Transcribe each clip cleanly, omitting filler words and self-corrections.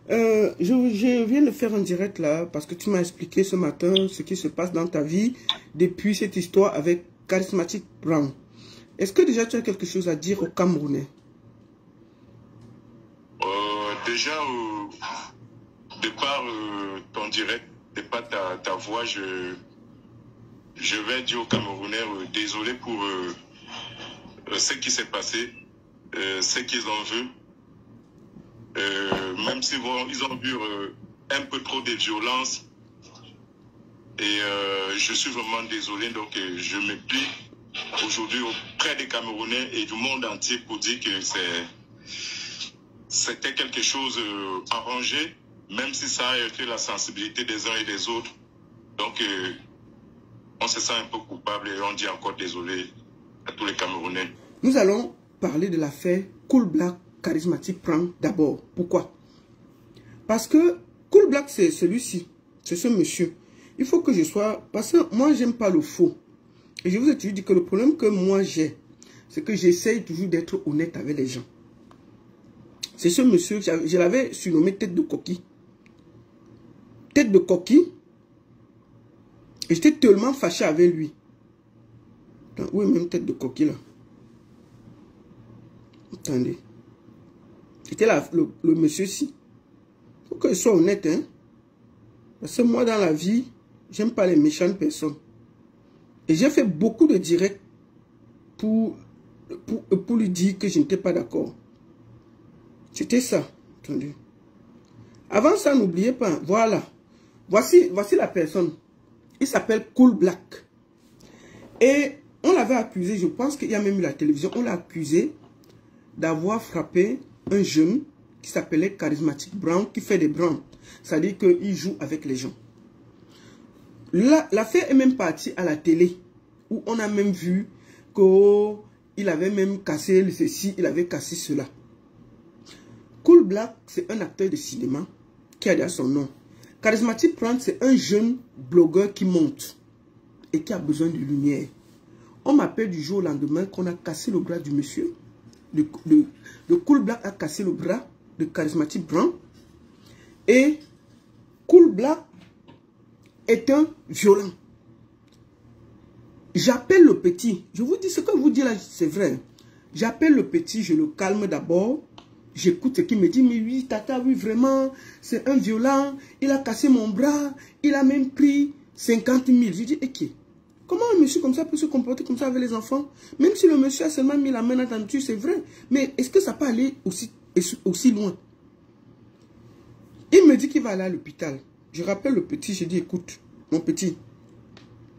Je viens de faire un direct là parce que tu m'as expliqué ce matin ce qui se passe dans ta vie depuis cette histoire avec Charismatic Brown. Est-ce que déjà tu as quelque chose à dire aux Camerounais? Déjà, de par ton direct, de par ta voix, je vais dire aux Camerounais désolé pour ce qui s'est passé, ce qu'ils en veulent. Même s'ils ont vu un peu trop de violence. Et je suis vraiment désolé. Donc je me plie aujourd'hui auprès des Camerounais et du monde entier pour dire que c'était quelque chose arrangé, même si ça a été la sensibilité des uns et des autres. Donc on se sent un peu coupable et on dit encore désolé à tous les Camerounais. Nous allons parler de l'affaire Cool Black Charismatic Brown d'abord. Pourquoi? Parce que Cool Black, c'est celui-ci. C'est ce monsieur. Il faut que je sois... Parce que moi, j'aime pas le faux. Et je vous ai toujours dit que le problème que moi j'ai, c'est que j'essaye toujours d'être honnête avec les gens. C'est ce monsieur, je l'avais surnommé tête de coquille. Tête de coquille. Et j'étais tellement fâché avec lui. Où est même tête de coquille là? Attendez. C'était le monsieur-ci. Il faut que je sois honnête, hein. Parce que moi, dans la vie, j'aime pas les méchantes personnes. Et j'ai fait beaucoup de directs pour lui dire que je n'étais pas d'accord. C'était ça. Attendez. Avant ça, n'oubliez pas. Voilà. Voici la personne. Il s'appelle Cool Black. Et on l'avait accusé, je pense qu'il y a même eu la télévision, on l'a accusé d'avoir frappé un jeune qui s'appelait Charismatic Brown, qui fait des brands. C'est-à-dire qu'il joue avec les gens. L'affaire est même partie à la télé, où on a même vu qu'il avait même cassé ceci, il avait cassé cela. Cool Black, c'est un acteur de cinéma qui a déjà son nom. Charismatic Brown, c'est un jeune blogueur qui monte et qui a besoin de lumière. On m'appelle du jour au lendemain qu'on a cassé le bras du monsieur. Le Cool Black a cassé le bras de Charismatic Brown. Et Cool Black est un violent. J'appelle le petit. Je vous dis ce que vous dites là, c'est vrai. J'appelle le petit, je le calme d'abord. J'écoute ce qu'il me dit. Mais oui, tata, oui, vraiment, c'est un violent. Il a cassé mon bras. Il a même pris 50 000. Je dis, ok. Comment un monsieur comme ça peut se comporter comme ça avec les enfants? Même si le monsieur a seulement mis la main dans la nature, c'est vrai. Mais est-ce que ça peut aller aussi loin? Il me dit qu'il va aller à l'hôpital. Je rappelle le petit, je dis, écoute, mon petit,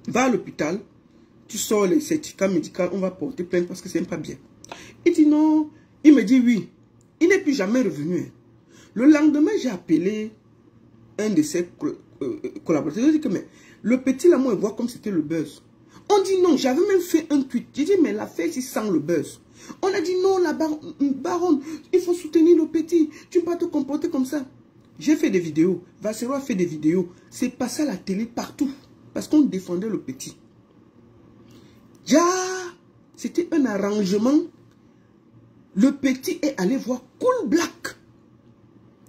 va à l'hôpital, tu sors les certificats médicaux, on va porter plainte parce que c'est pas bien. Il dit non, il me dit oui. Il n'est plus jamais revenu. Le lendemain, j'ai appelé un de ses collaborateurs. Je dis que mais le petit là, moi, il voit comme c'était le buzz. On dit non, j'avais même fait un tweet. J'ai dit mais l'affaire, c'est sans le buzz. On a dit non, la baronne, il faut soutenir le petit. Tu ne peux pas te comporter comme ça. J'ai fait des vidéos. Vassero a fait des vidéos. C'est passé à la télé partout. Parce qu'on défendait le petit. C'était un arrangement. Le petit est allé voir Cool Black.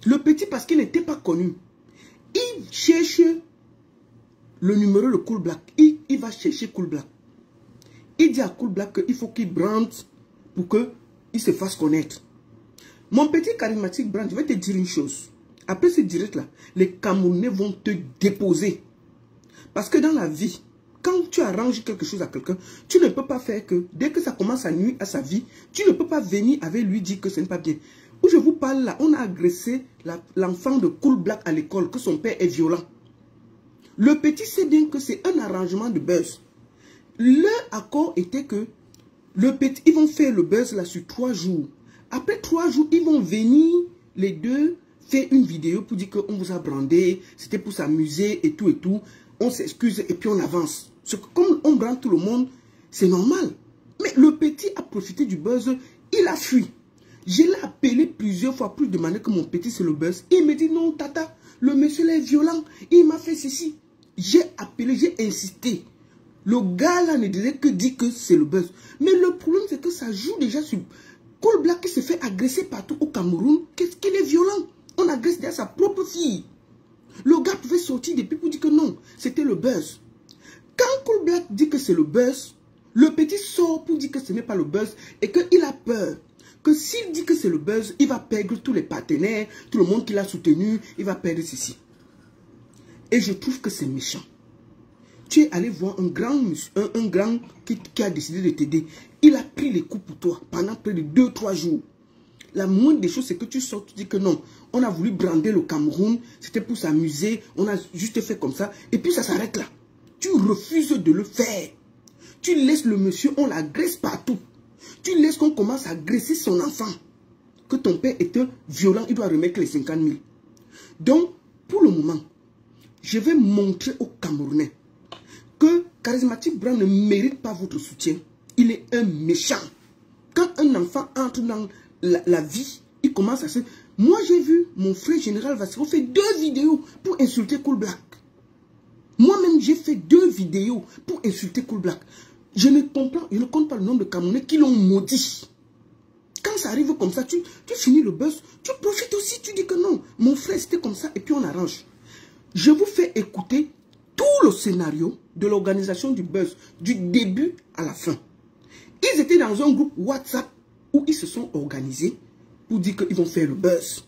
Le petit, parce qu'il n'était pas connu. Il cherche le numéro de Cool Black. Il va chercher Cool Black. Il dit à Cool Black qu'il faut qu'il brande pour qu'il se fasse connaître. Mon petit Charismatic Brown, je vais te dire une chose. Après ce direct-là, les Camerounais vont te déposer. Parce que dans la vie, quand tu arranges quelque chose à quelqu'un, tu ne peux pas faire que, dès que ça commence à nuire à sa vie, tu ne peux pas venir avec lui dire que ce n'est pas bien. Où je vous parle là, on a agressé l'enfant de Cool Black à l'école, que son père est violent. Le petit sait bien que c'est un arrangement de buzz. Leur accord était que le petit, ils vont faire le buzz là sur 3 jours. Après 3 jours, ils vont venir, les deux, faire une vidéo pour dire qu'on vous a brandé, c'était pour s'amuser et tout et tout. On s'excuse et puis on avance. Comme on brande tout le monde, c'est normal. Mais le petit a profité du buzz, il a fui. Je l'ai appelé plusieurs fois pour lui demander que mon petit c'est le buzz. Il me dit non tata, le monsieur est violent, il m'a fait ceci. J'ai appelé, j'ai insisté. Le gars là ne disait que dit que c'est le buzz. Mais le problème c'est que ça joue déjà sur Cool Black qui se fait agresser partout au Cameroun. Qu'est-ce qu'il est violent? On agresse déjà sa propre fille. Le gars pouvait sortir depuis pour dire que non, c'était le buzz. Quand Cool Black dit que c'est le buzz, le petit sort pour dire que ce n'est pas le buzz et qu'il a peur que s'il dit que c'est le buzz, il va perdre tous les partenaires, tout le monde qui l'a soutenu, il va perdre ceci. Et je trouve que c'est méchant. Tu es allé voir un grand qui a décidé de t'aider. Il a pris les coups pour toi pendant près de 2-3 jours. La moindre des choses, c'est que tu sors, tu dis que non, on a voulu brander le Cameroun, c'était pour s'amuser, on a juste fait comme ça, et puis ça s'arrête là. Tu refuses de le faire. Tu laisses le monsieur, on l'agresse partout. Tu laisses qu'on commence à agresser son enfant. Que ton père était violent, il doit remettre les 50 000. Donc, pour le moment, je vais montrer aux Camerounais que Charismatic Brown ne mérite pas votre soutien. Il est un méchant. Quand un enfant entre dans la vie, il commence à se... Moi, j'ai vu mon frère général Vassiro faire 2 vidéos pour insulter Cool Black. Moi-même, j'ai fait 2 vidéos pour insulter Cool Black. Je ne comprends, je ne compte pas le nombre de Camerounais qui l'ont maudit. Quand ça arrive comme ça, tu finis le buzz, tu profites aussi, tu dis que non, mon frère c'était comme ça et puis on arrange. Je vous fais écouter tout le scénario de l'organisation du buzz, du début à la fin. Ils étaient dans un groupe WhatsApp où ils se sont organisés pour dire qu'ils vont faire le buzz.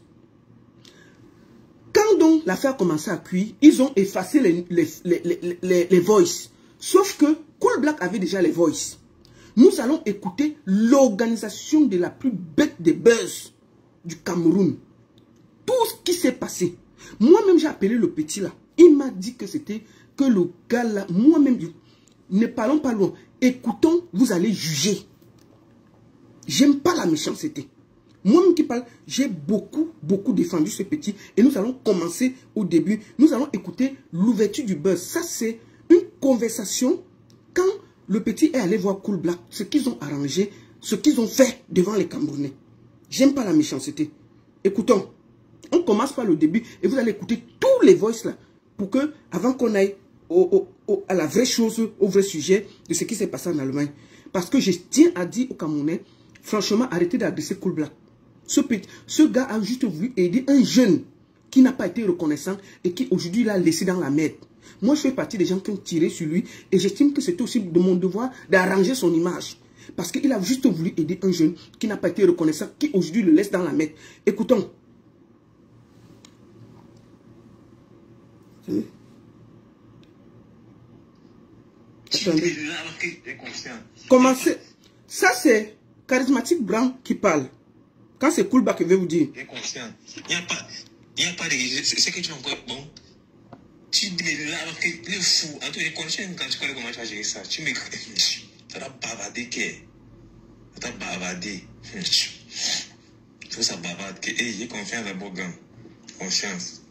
Quand donc l'affaire a commencé à cuire, ils ont effacé les voices. Sauf que Cool Black avait déjà les voices. Nous allons écouter l'organisation de la plus bête des buzz du Cameroun. Tout ce qui s'est passé. Moi-même, j'ai appelé le petit là. Il m'a dit que c'était que le gars là, moi-même, ne parlons pas loin. Écoutons, vous allez juger. J'aime pas la méchanceté. Moi-même qui parle, j'ai beaucoup défendu ce petit. Et nous allons commencer au début. Nous allons écouter l'ouverture du buzz. Ça, c'est une conversation. Quand le petit est allé voir Cool Black, ce qu'ils ont arrangé, ce qu'ils ont fait devant les Camerounais. J'aime pas la méchanceté. Écoutons. On commence par le début et vous allez écouter tous les voices là. Pour que, avant qu'on aille à la vraie chose, au vrai sujet de ce qui s'est passé en Allemagne. Parce que je tiens à dire aux Camerounais, franchement, arrêtez d'agresser Cool Black. Ce gars a juste voulu aider un jeune qui n'a pas été reconnaissant et qui aujourd'hui l'a laissé dans la merde. Moi, je fais partie des gens qui ont tiré sur lui et j'estime que c'était aussi de mon devoir d'arranger son image. Parce qu'il a juste voulu aider un jeune qui n'a pas été reconnaissant, qui aujourd'hui le laisse dans la merde. Écoutons. Attendez. Commencez. Ça, c'est Charismatic Brown qui parle. Quand c'est Cool Black, je vais vous dire. Il n'y a pas de... C'est que tu n'as pas... Bon. Tu dis là, alors que le fou, en tout cas, quand tu connais comment tu vas gérer ça, tu me... Ça t'a bavardé, ça t'a bavardé. Tu vois, ça bavarde que... Hey, j'ai confiance à Bogan. Confiance.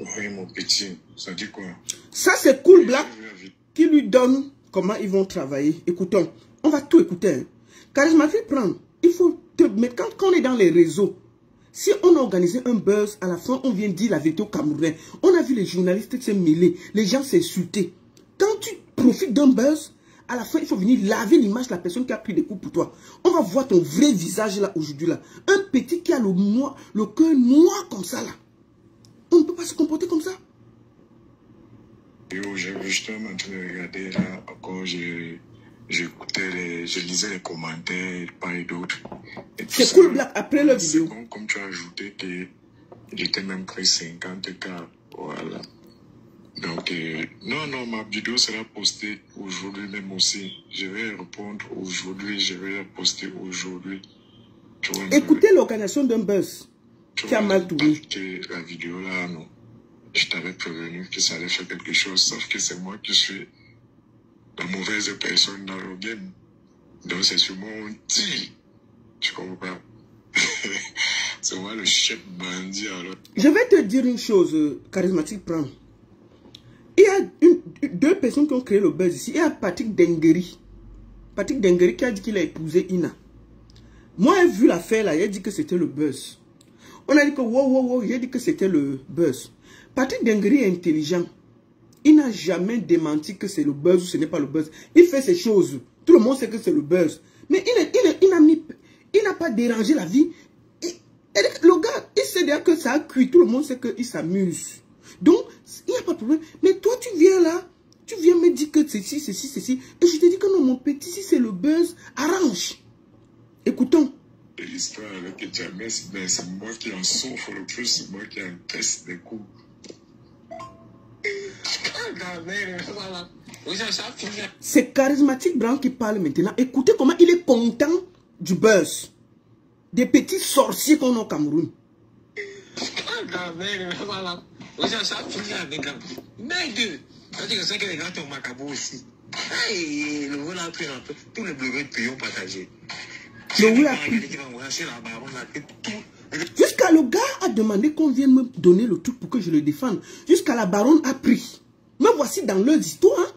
Oui, mon petit, ça dit quoi? Ça, c'est Cool Black qui lui donne comment ils vont travailler. Écoutons, on va tout écouter. Hein. Charismatic Brown, il faut te mettre, quand on est dans les réseaux, si on a organisé un buzz, à la fin, on vient dire la vérité aux Camerounais. On a vu les journalistes se mêler, les gens s'insulter. Quand tu profites d'un buzz, à la fin, il faut venir laver l'image de la personne qui a pris des coups pour toi. On va voir ton vrai visage là, aujourd'hui là. Un petit qui a le cœur noir comme ça là. On ne peut pas se comporter comme ça. J'ai justement en train de regarder là, encore, j'écoutais, je lisais les commentaires, pas et d'autres. C'est Cool Black après la vidéo. Bon, comme tu as ajouté que j'étais même pris 50K, voilà. Donc, non, ma vidéo sera postée aujourd'hui même aussi. Je vais répondre aujourd'hui, je vais la poster aujourd'hui. Écoutez l'organisation d'un buzz qui a mal tourné. La vidéo là, non. Je t'avais prévenu que ça allait faire quelque chose, sauf que c'est moi qui suis la mauvaise personne dans le game. Donc c'est sûrement un petit. Tu comprends pas? C'est moi le chef bandit alors. Je vais te dire une chose, Charismatic Brown. Il y a 2 personnes qui ont créé le buzz ici. Il y a Patrick Dengueri. Patrick Dengueri qui a dit qu'il a épousé Ina. Moi, j'ai vu l'affaire là, il a dit que c'était le buzz. On a dit que wow, il a dit que c'était le buzz. Patrick Dengueri est intelligent. Il n'a jamais démenti que c'est le buzz ou ce n'est pas le buzz. Il fait ces choses. Tout le monde sait que c'est le buzz. Mais il n'a pas dérangé la vie. Et le gars, il sait déjà que ça a cuit. Tout le monde sait qu'il s'amuse. Donc, il n'y a pas de problème. Mais toi, tu viens là, tu viens me dire que ceci, ceci, ceci. Et je te dis que non, mon petit, si c'est le buzz, arrange. Écoutons. L'histoire avec Jamès, c'est moi qui en souffre le plus, c'est moi qui encaisse des coups. C'est Charismatic Brown qui parle maintenant. Écoutez comment il est content du buzz. Des petits sorciers qu'on a au Cameroun. C'est que les gars ont macabou aussi. Le vol a pris un peu. Tous les blogueurs de pays ont partagé. Jusqu'à le gars a demandé qu'on vienne me donner le truc pour que je le défende. Jusqu'à la baronne a pris. Me voici dans leurs histoires.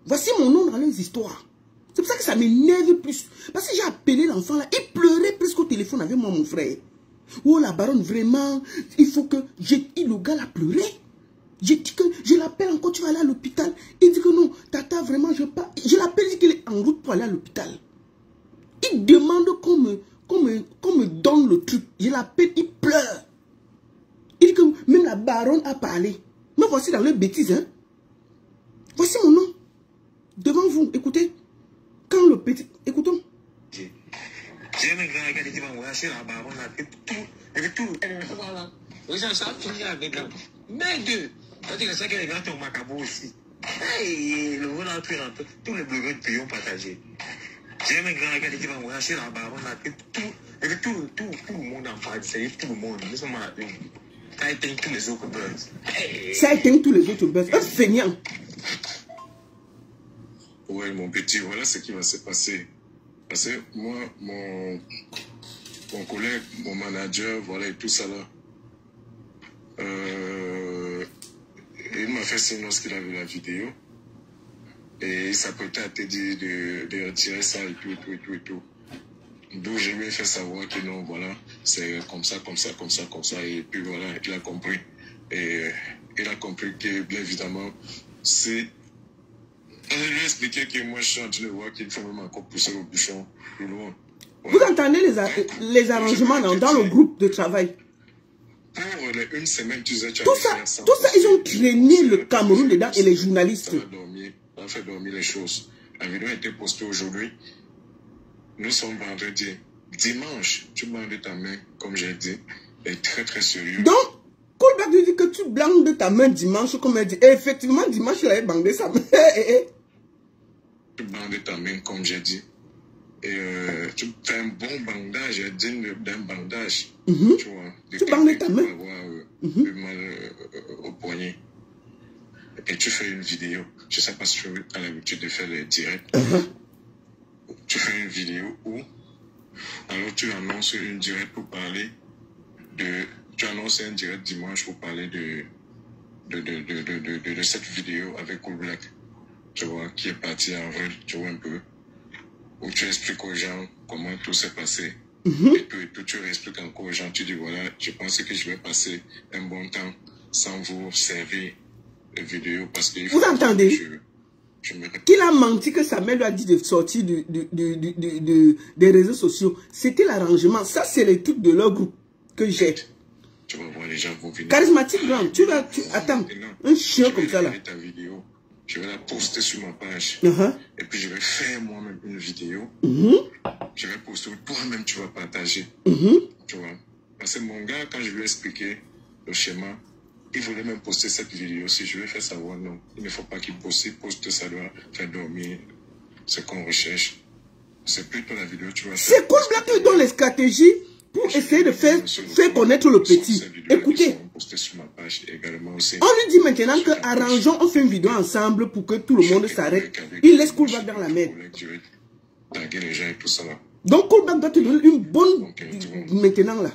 Voici mon nom dans leurs histoires. C'est pour ça que ça m'énerve plus. Parce que j'ai appelé l'enfant là. Il pleurait presque au téléphone avec moi, mon frère. Oh la baronne, vraiment, il faut que... Le gars l'a pleuré. J'ai dit que je l'appelle encore, tu vas aller à l'hôpital. Il dit que non, tata, vraiment, je pars. Je l'appelle, il dit qu'il est en route pour aller à l'hôpital. Il demande qu'on me donne le truc. Je l'appelle, il pleure. Il dit que même la baronne a parlé. Mais voici dans les bêtises, hein. Voici mon nom. Devant vous, écoutez. Quand le petit... Écoutons. J'ai un grand gars qui va voyager la baronne là. Et tout. Voilà. Ça a fini avec là. Mais deux. C'est ça que les gars ont macabou aussi. Le vol a pris un peu. Tous les blogueurs de pays ont partagé. J'ai un grand gars qui va voyager la baronne là. Et tout le monde en parle. C'est tout le monde. Nous sommes à ça éteint tous les autres buzz. Ça éteint tous les autres buzz. Un feignant. Ouais, mon petit, voilà ce qui va se passer. Parce que moi, mon collègue, mon manager, voilà, et tout ça là, il m'a fait signe lorsqu'il a vu la vidéo. Et il s'apprêtait à te dire de retirer ça et tout. Donc je lui ai fait savoir que non, voilà, c'est comme ça. Et puis voilà, il a compris. Et il a compris que, bien évidemment, c'est... Je lui ai expliqué que moi je suis en train de voir qu'il faut même encore pousser le bouchon plus loin. Vous entendez les arrangements dans le groupe de travail? Pour une semaine, tu sais, tout ça, ils ont traîné le Cameroun dedans et les journalistes. Ça a fait dormir les choses. La vidéo a été postée aujourd'hui. Nous sommes vendredi. Dimanche, tu bandes de ta main, comme j'ai dit, est très très sérieux. Donc, Coolback te dit que tu bandes de ta main dimanche, comme elle dit. Et effectivement, dimanche, il avait bandé sa main. Tu bandes de ta main, comme j'ai dit. Et tu fais un bon bandage, digne d'un bandage. Tu vois. Tu bandes de ta main. Avoir mal au poignet. Et tu fais une vidéo. Je ne sais pas si tu as l'habitude de faire les directs. Tu fais une vidéo où alors tu annonces une direct pour parler de... Tu annonces un direct dimanche pour parler de cette vidéo avec Coolback, tu vois, qui est parti en vrai, tu vois un peu, où tu expliques aux gens comment tout s'est passé. Et tout, tu expliques encore aux gens, tu dis voilà, je pense que je vais passer un bon temps sans vous servir de vidéo parce que... Vous entendez? Qu'il a menti que sa mère lui a dit de sortir des réseaux sociaux. C'était l'arrangement. Ça, c'est les trucs de leur groupe que j'ai. Tu vas voir les gens vont venir. Charismatic Brown, attends, un chien comme ça là. Ta vidéo, je vais la poster sur ma page. Et puis je vais faire moi-même une vidéo. Je vais poster, toi-même tu vas partager. Tu vois. Parce que mon gars, quand je lui ai expliqué le schéma, il voulait même poster cette vidéo. Si je lui ai fait savoir, non, il ne faut pas qu'il poste. Poste, ça doit faire dormir ce qu'on recherche. C'est plutôt la vidéo, tu vois. C'est Coolback qui donne les stratégies pour essayer de faire connaître le petit. Écoutez, on lui dit maintenant que arrangeons, on fait une vidéo ensemble pour que tout le monde s'arrête. Il laisse Coolback dans la merde. Donc Coolback doit te donner une bonne maintenant là.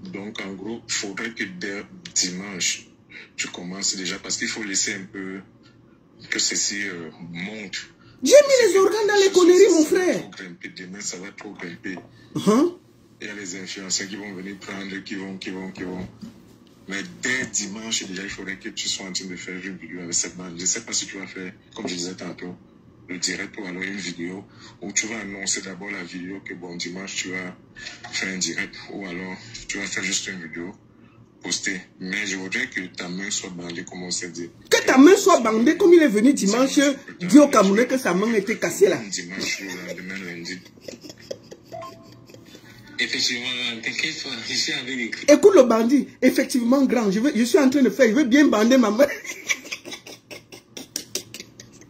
Donc en gros, il faudrait que dès dimanche, tu commences déjà parce qu'il faut laisser un peu que ceci monte. J'ai mis les organes dans les conneries, mon frère. Demain, ça va trop grimper. Il y a les influenceurs qui vont venir prendre, qui vont. Mais dès dimanche, déjà, il faudrait que tu sois en train de faire une vidéo avec cette bande. Je ne sais pas si tu vas faire, comme je disais tantôt, le direct ou alors une vidéo où tu vas annoncer d'abord la vidéo que bon, dimanche, tu vas faire un direct ou alors tu vas faire juste une vidéo postée. Mais je voudrais que ta main soit bandée, comme on s'est dit. Que ta main soit bandée, comme il est venu dimanche, dit au Camerounais que sa main était cassée là. Dimanche ou demain lundi. Effectivement, t'inquiète pas, je suis avec les cris. Écoute le bandit, effectivement grand, je suis en train de faire, je veux bien bander ma main.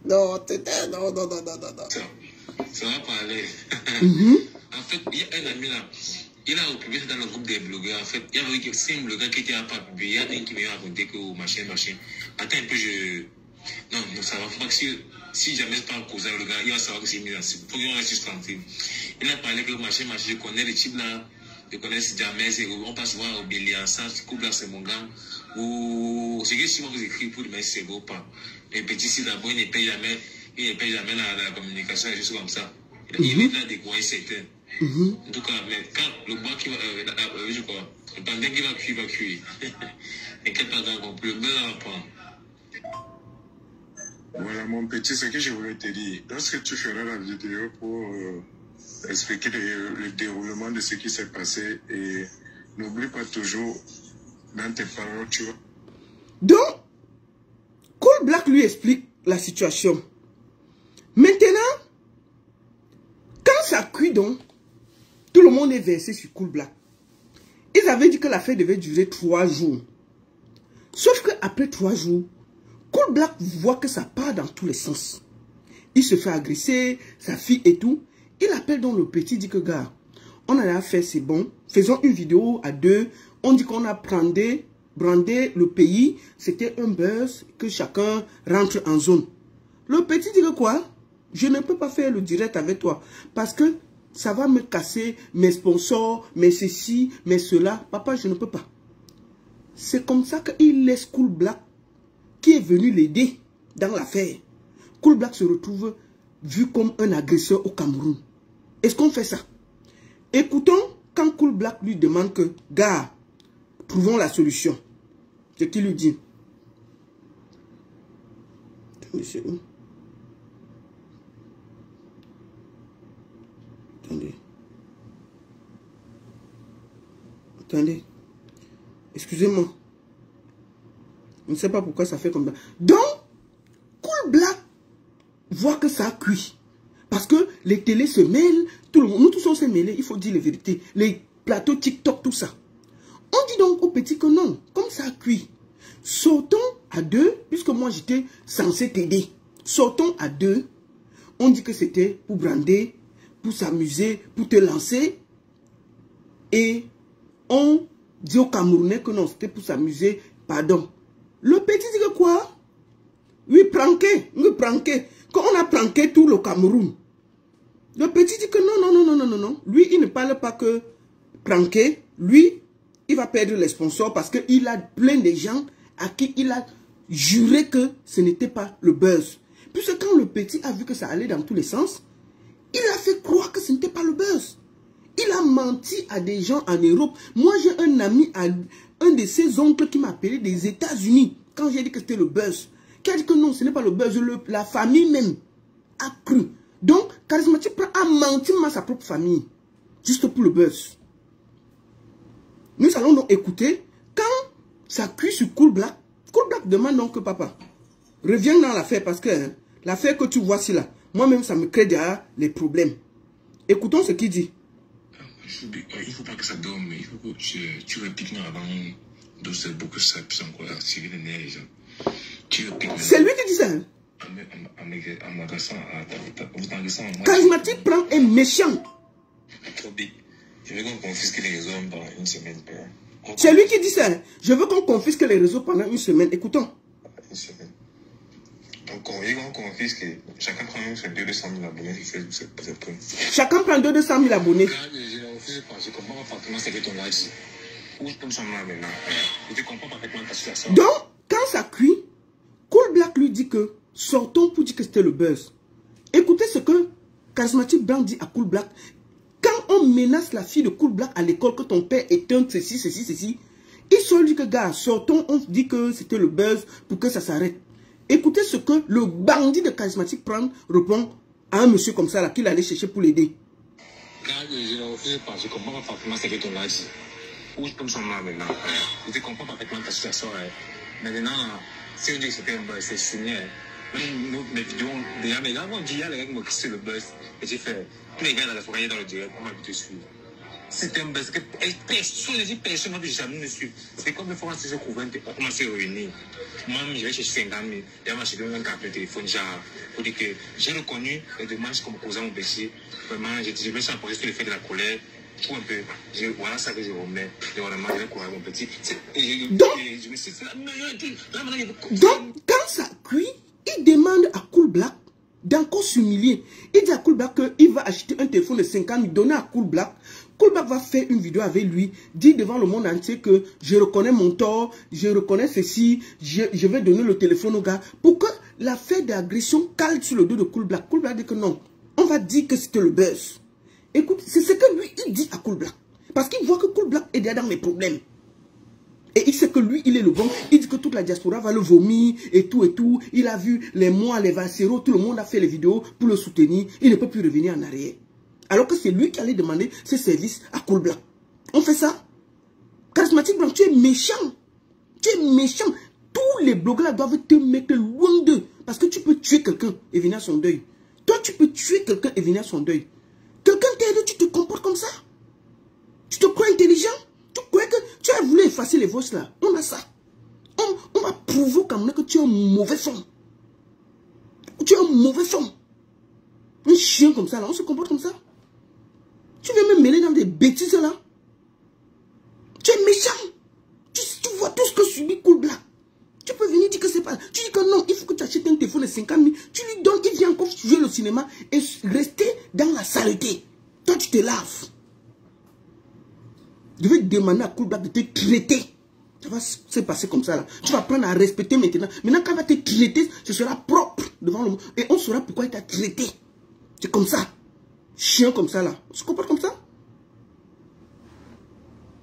Non, non. Ça va pas aller. En fait, il y a un ami là, il a publié dans le groupe des blogueurs. En fait, il y avait 5 blogueurs qui étaient pas publiés. Il y a un qui m'a raconté que machin. Attends un peu, non, ça va. Faut pas que si jamais c'est pas un cousin, le gars, il va savoir que c'est mis là. Faut qu'on reste juste tranquille. Il a parlé que machin, je connais les types là. Je connais jamais, on passe voir au Bélier ensemble, couple là, c'est mon gars. Ou, c'est que si on vous écrit pour mais c'est beau pas. Et petit, si d'abord, il ne paye jamais la communication, et juste comme ça. Il est là des coins certains. En tout cas, mais quand le bois qui va, je crois, le bandin qui va cuire, va cuire. T'inquiète pas, le beurre va prendre. Voilà, mon petit, ce que je voulais te dire. Lorsque tu feras la vidéo pour expliquer le déroulement de ce qui s'est passé, et n'oublie pas toujours, dans tes paroles, tu vois. Donc, Cool Black lui explique la situation. Maintenant, quand ça cuit donc, tout le monde est versé sur Cool Black. Ils avaient dit que l'affaire devait durer 3 jours. Sauf qu'après 3 jours, Cool Black voit que ça part dans tous les sens. Il se fait agresser, sa fille et tout. Il appelle donc le petit, dit que gars, on a fait, c'est bon. Faisons une vidéo à 2. On dit qu'on a brandé le pays. C'était un buzz, que chacun rentre en zone. Le petit dit que quoi? Je ne peux pas faire le direct avec toi. Parce que ça va me casser mes sponsors, mes ceci, mes cela. Papa, je ne peux pas. C'est comme ça qu'il laisse Cool Black, qui est venu l'aider dans l'affaire. Cool Black se retrouve vu comme un agresseur au Cameroun. Est-ce qu'on fait ça? Écoutons quand Cool Black lui demande que, gars, trouvons la solution. C'est qui lui dit. Attendez, où? Attendez. Excusez-moi. Je ne sais pas pourquoi ça fait comme ça. Donc, Cool Black voit que ça a cuit. Parce que les télés se mêlent. Tout le monde, nous tous on s'est mêlés. Il faut dire la vérité. Les plateaux TikTok, tout ça. On dit donc au petit que non. Comme ça a cuit. Sortons à 2. Puisque moi j'étais censé t'aider. Sortons à 2. On dit que c'était pour brander, pour s'amuser, pour te lancer. Et on dit aux Camerounais que non, c'était pour s'amuser. Pardon. Le petit dit que quoi? Oui, pranké. Quand on a pranké tout le Cameroun. Le petit dit que non. Lui, il ne parle pas que pranké. Lui, il va perdre les sponsors parce qu'il a plein de gens à qui il a juré que ce n'était pas le buzz. Puisque quand le petit a vu que ça allait dans tous les sens, il a fait croire que ce n'était pas le buzz. Il a menti à des gens en Europe. Moi, j'ai un ami, un de ses oncles qui m'a appelé des États-Unis quand j'ai dit que c'était le buzz. Qui a dit que non, ce n'est pas le buzz. La famille même a cru. Donc, Charismatique a menti à sa propre famille. Juste pour le buzz. Nous allons donc écouter. Quand ça cuit sur Cool Black, Cool Black demande donc que papa, reviens dans l'affaire parce que l'affaire que tu vois ici là, moi-même ça me crée déjà les problèmes. Écoutons ce qu'il dit. Il ne faut pas que ça dorme. Il faut que tu répliques avant 12 heures pour que ça puisse encore attirer les nerfs des gens. C'est lui qui dit ça. Charismatique prend un méchant. Je veux qu'on confisque les réseaux pendant une semaine. C'est lui qui dit ça. Je veux qu'on confisque les réseaux pendant une semaine. Écoutons. Une semaine. Donc, on confisque. Chacun prend 200 000 abonnés. Chacun prend 200 000 abonnés. Donc, quand ça cuit, Cool Black lui dit que sortons pour dire que c'était le buzz. Écoutez ce que Charismatique Blanc dit à Cool Black. Quand on menace la fille de Cool Black à l'école que ton père est un ceci, il se dit que gars, sortons, on dit que c'était le buzz pour que ça s'arrête. Écoutez ce que le bandit de charismatique répond à un monsieur comme ça, là, qu'il allait chercher pour l'aider. Je comprends pas parfaitement ce que tu as dit. Où je tombe sur moi maintenant. Je comprends parfaitement ta situation. Maintenant, si on dit que c'était un buzz, c'est fini. Même mes vidéos, déjà, mais là, on dit, il y a les gars qui m'ont crissé le buzz. Et j'ai fait, tous les gars dans la soirée dans le direct, on m'a habitué de suivre. C'était un buzz. Personne ne jamais me suivre. C'est comme le format de ce couvent, on commence à se réunir. Moi, je vais chercher 50 000. Et moi, j'ai donné un carte de téléphone, genre, pour dire que j'ai reconnu les démarches comme cousin au péché. Vraiment, je me suis approché sur le fait de la colère. Tout un peu. Voilà ça que je remets. Et vraiment, je vais courir mon petit. Donc, quand ça cuit, il demande à Cool Black d'encore s'humilier. Il dit à Cool Black qu'il va acheter un téléphone de 50 000, donner à Cool Black. Cool Black va faire une vidéo avec lui, dire devant le monde entier que je reconnais mon tort, je reconnais ceci, je vais donner le téléphone au gars. Pour que l'affaire d'agression cale sur le dos de Cool Black. Cool Black dit que non. On va dire que c'était le buzz. Écoute, c'est ce que lui, il dit à Cool Black. Parce qu'il voit que Cool Black est derrière dans les problèmes. Et il sait que lui, il est le bon. Il dit que toute la diaspora va le vomir et tout et tout. Il a vu les mois, les Vancero, tout le monde a fait les vidéos pour le soutenir. Il ne peut plus revenir en arrière. Alors que c'est lui qui allait demander ses services à Cool Black. On fait ça. Charismatique Blanc, tu es méchant. Tu es méchant. Tous les blogueurs doivent te mettre loin d'eux. Parce que tu peux tuer quelqu'un et venir à son deuil. Toi, tu peux tuer quelqu'un et venir à son deuil. Quelqu'un t'aide, tu te comportes comme ça. Tu te crois intelligent. Tu crois que tu as voulu effacer les voices là. On a ça. On va prouver quand même que tu es un mauvais fond. Tu es un mauvais fond. Un chien comme ça là, on se comporte comme ça. Tu viens me mêler dans des bêtises là. Tu es méchant. Tu vois tout ce que subit Cool Black. Tu peux venir dire que c'est pas... Tu dis que non, il faut que tu achètes un téléphone de 50 000. Tu lui donnes, il vient encore jouer le cinéma et rester dans la saleté. Toi, tu te laves. Je vais demander à Cool Black de te traiter. Ça va se passer comme ça là. Tu vas apprendre à respecter maintenant. Maintenant, quand il va te traiter, ce sera propre devant le monde. Et on saura pourquoi il t'a traité. C'est comme ça. Chien comme ça là. On se comporte comme ça.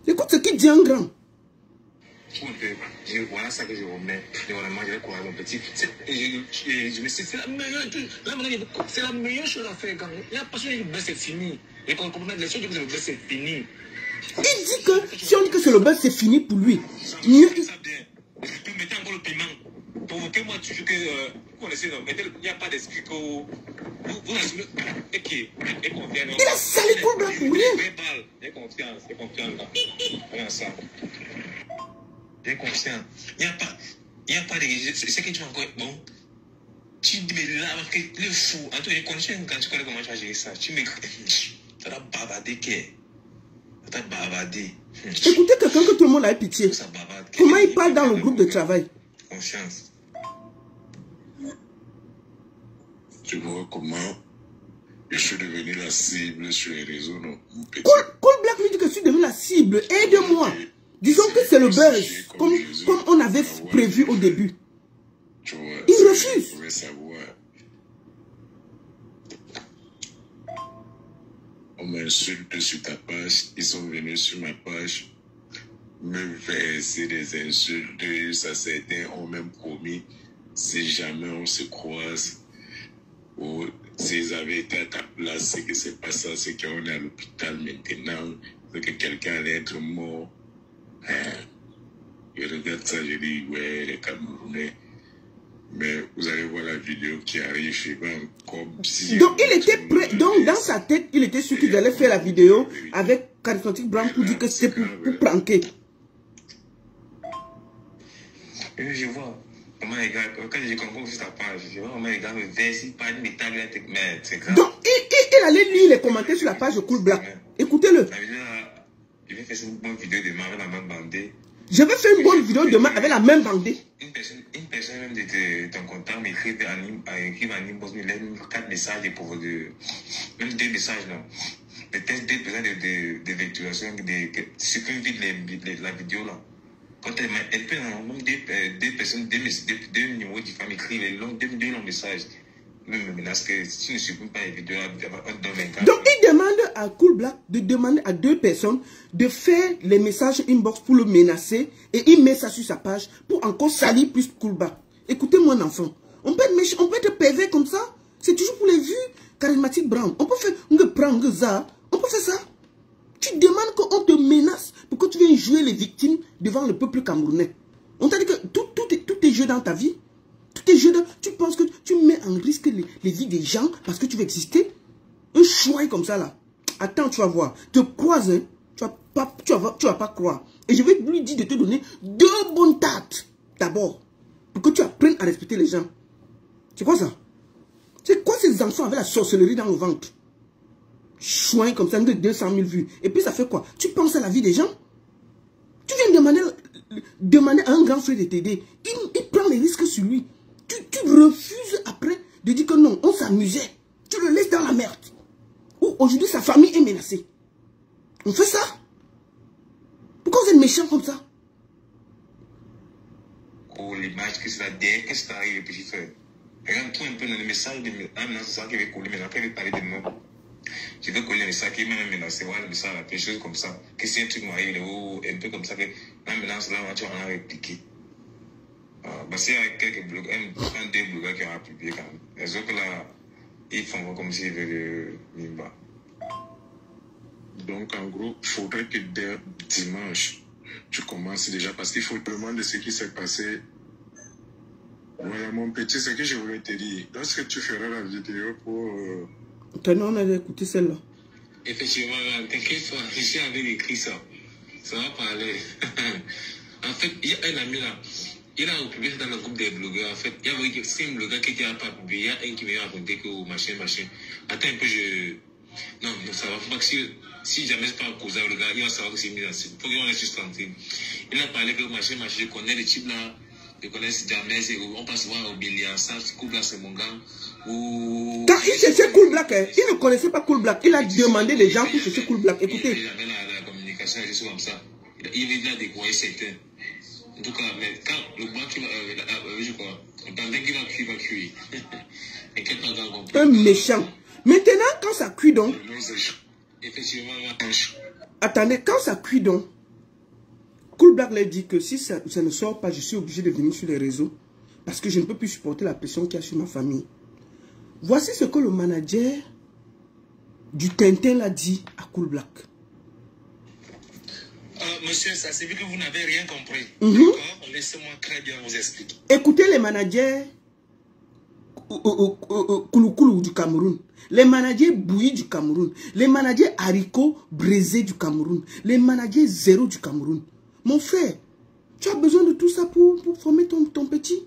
Écoute ce qu'il dit en grand. Voilà ça que je remets. Et vraiment, je vais courir mon petit. Je me suis dit, c'est la meilleure chose à faire. Il n'y a pas de buzz, c'est fini. Et quand on comprend les choses, le buzz, c'est fini. Il dit que si on dit que c'est le buzz, c'est fini pour lui. Tu mettez encore le piment. Provoquez-moi toujours que vous connaissez, il n'y a pas d'esprit que vous assumez. Il a sali Cool Black pour rien. J'ai confiance là. Regarde ça. J'ai confiance. Il n'y a pas de... C'est que tu vas encore... Bon. Tu dis, mais là, le fou. Attends, je connais quand tu connais comment tu vas gérer ça. Tu me... Ça va bavarder, ça va bavarder. Écoutez quelqu'un que tout le monde a pitié. Comment il parle dans le groupe de travail? Confiance. Tu vois comment je suis devenu la cible sur les réseaux, non? Cool Black lui dit que je suis devenu la cible. Aide-moi. Disons que c'est le buzz, comme on avait prévu au début. Tu vois, il refuse. Je voulais savoir. On m'insulte sur ta page. Ils sont venus sur ma page me verser des insultes. Certains ont même promis, si jamais on se croise, ou s'ils avaient été à ta place, c'est que c'est pas ça, c'est qu'on est à l'hôpital maintenant, c'est que quelqu'un allait être mort. Je regarde ça, je dis, ouais, les Camerounais. Mais vous allez voir la vidéo qui arrive, je sais pas encore. Donc il était prêt, donc dans sa tête, il était sûr qu'il allait faire la vidéo avec Charismatique Blanc pour dire que c'était pour pranker. Je vois comment les gars, quand j'ai compris ta page, je vois comment les gars me versent, ils parlent, mais c'est grave. Donc il allait lire les commentaires sur la page de Cool Black. Écoutez-le. Je vais faire une bonne vidéo demain avec la même bandée. Je vais faire une bonne vidéo demain avec la même bandée. Une personne même de ton contact m'écrit en inbox, il laisse 4 messages pour même 2 messages là. Peut-être 2 besoins de lecturation, ce que vide la vidéo là. Quand elle peut même 2 personnes, 2 numéros différents écrire les 2 longs messages. Même menace que si tu ne supprimes pas les vidéos, donc il demande à Cool Black de demander à 2 personnes de faire les messages inbox pour le menacer et il met ça sur sa page pour encore salir plus Cool Black. Écoutez-moi un enfant. On peut être méchant, on peut être pervers comme ça. C'est toujours pour les vues charismatiques brown. On peut faire on peut faire ça. Tu demandes qu'on te menace pour que tu viennes jouer les victimes devant le peuple camerounais. On t'a dit que tout est jeu dans ta vie. Tout est jeu dans... Tu penses que tu mets en risque les vies des gens parce que tu veux exister? Un choix comme ça là. Attends, tu vas voir. Te croise, hein? Tu vas pas croire. Et je vais lui dire de te donner 2 bonnes tartes. D'abord. Pour que tu apprennes à respecter les gens. C'est quoi ça? C'est quoi ces enfants avec la sorcellerie dans le ventre? Chouin comme ça, de 200 000 vues. Et puis ça fait quoi? Tu penses à la vie des gens? Tu viens demander à un grand frère de t'aider. Il prend les risques sur lui. Tu refuses après de dire que non, on s'amusait. Tu le laisses dans la merde. Ou aujourd'hui sa famille est menacée. On fait ça? Pourquoi vous êtes méchants comme ça? Oh, l'image que c'est la dernière, qu'est-ce qui t'arrive, petit frère? Regarde-toi un peu dans le message de maintenant, c'est ça qui avait collé, maintenant, qui avait parlé de moi. Je vais coller le sac qui m'a menacé, ouais, le sac, des choses comme ça. Que si un truc m'arrive, un peu comme ça, que maintenant, là, tu vas en répliquer. Parce qu'il y a quelques blogs, des blogueurs qui ont publié quand même. Les autres là, ils font comme s'ils veulent le bas. Donc, en gros, il faudrait que dès dimanche, tu commences déjà, parce qu'il faut te demander ce qui s'est passé. Voilà, mon petit, ce que je voulais te dire. Lorsque tu feras la vidéo pour... On a écouté celle-là. Effectivement, t'inquiète pas, je suis avec écrit ça. Ça va parler. En fait, il y a un ami là. Il a publié dans le groupe des blogueurs. En fait, il y a 5 blogueurs qui n'a pas publié. Il y a un qui m'a raconté que machin. Attends un peu, non, ça va. Faut pas que si jamais c'est pas un cousin, le gars, il va savoir que c'est mis dans ce. Faut qu'on reste juste tranquille. Il a parlé que machin, je connais les types là. Je connais jamais. On passe voir au Béliard. Ça, Cool Black, c'est mon gars. Quand il cherchait Cool Black, il ne connaissait pas Cool Black. Il a demandé les gens pour chercher Cool Black. Écoutez. Il avait la communication, des choses comme ça. Il a découvert certains. En tout cas, mais quand le bois qui va, je crois, pendant qu'il va cuire, inquiète pas grand compris. Un méchant. Maintenant, quand ça cuit donc, effectivement, attendez, quand ça cuit donc, Cool Black leur dit que si ça ne sort pas, je suis obligé de venir sur les réseaux parce que je ne peux plus supporter la pression qu'il y a sur ma famille. Voici ce que le manager du Tintin l'a dit à Cool Black. Monsieur, ça c'est vu que vous n'avez rien compris. D'accord? Laissez-moi très bien vous expliquer. Écoutez les managers Kouloukoulou du Cameroun, les managers bouillis du Cameroun, les managers haricots braisés du Cameroun, les managers zéro du Cameroun. Mon frère, tu as besoin de tout ça pour former ton petit.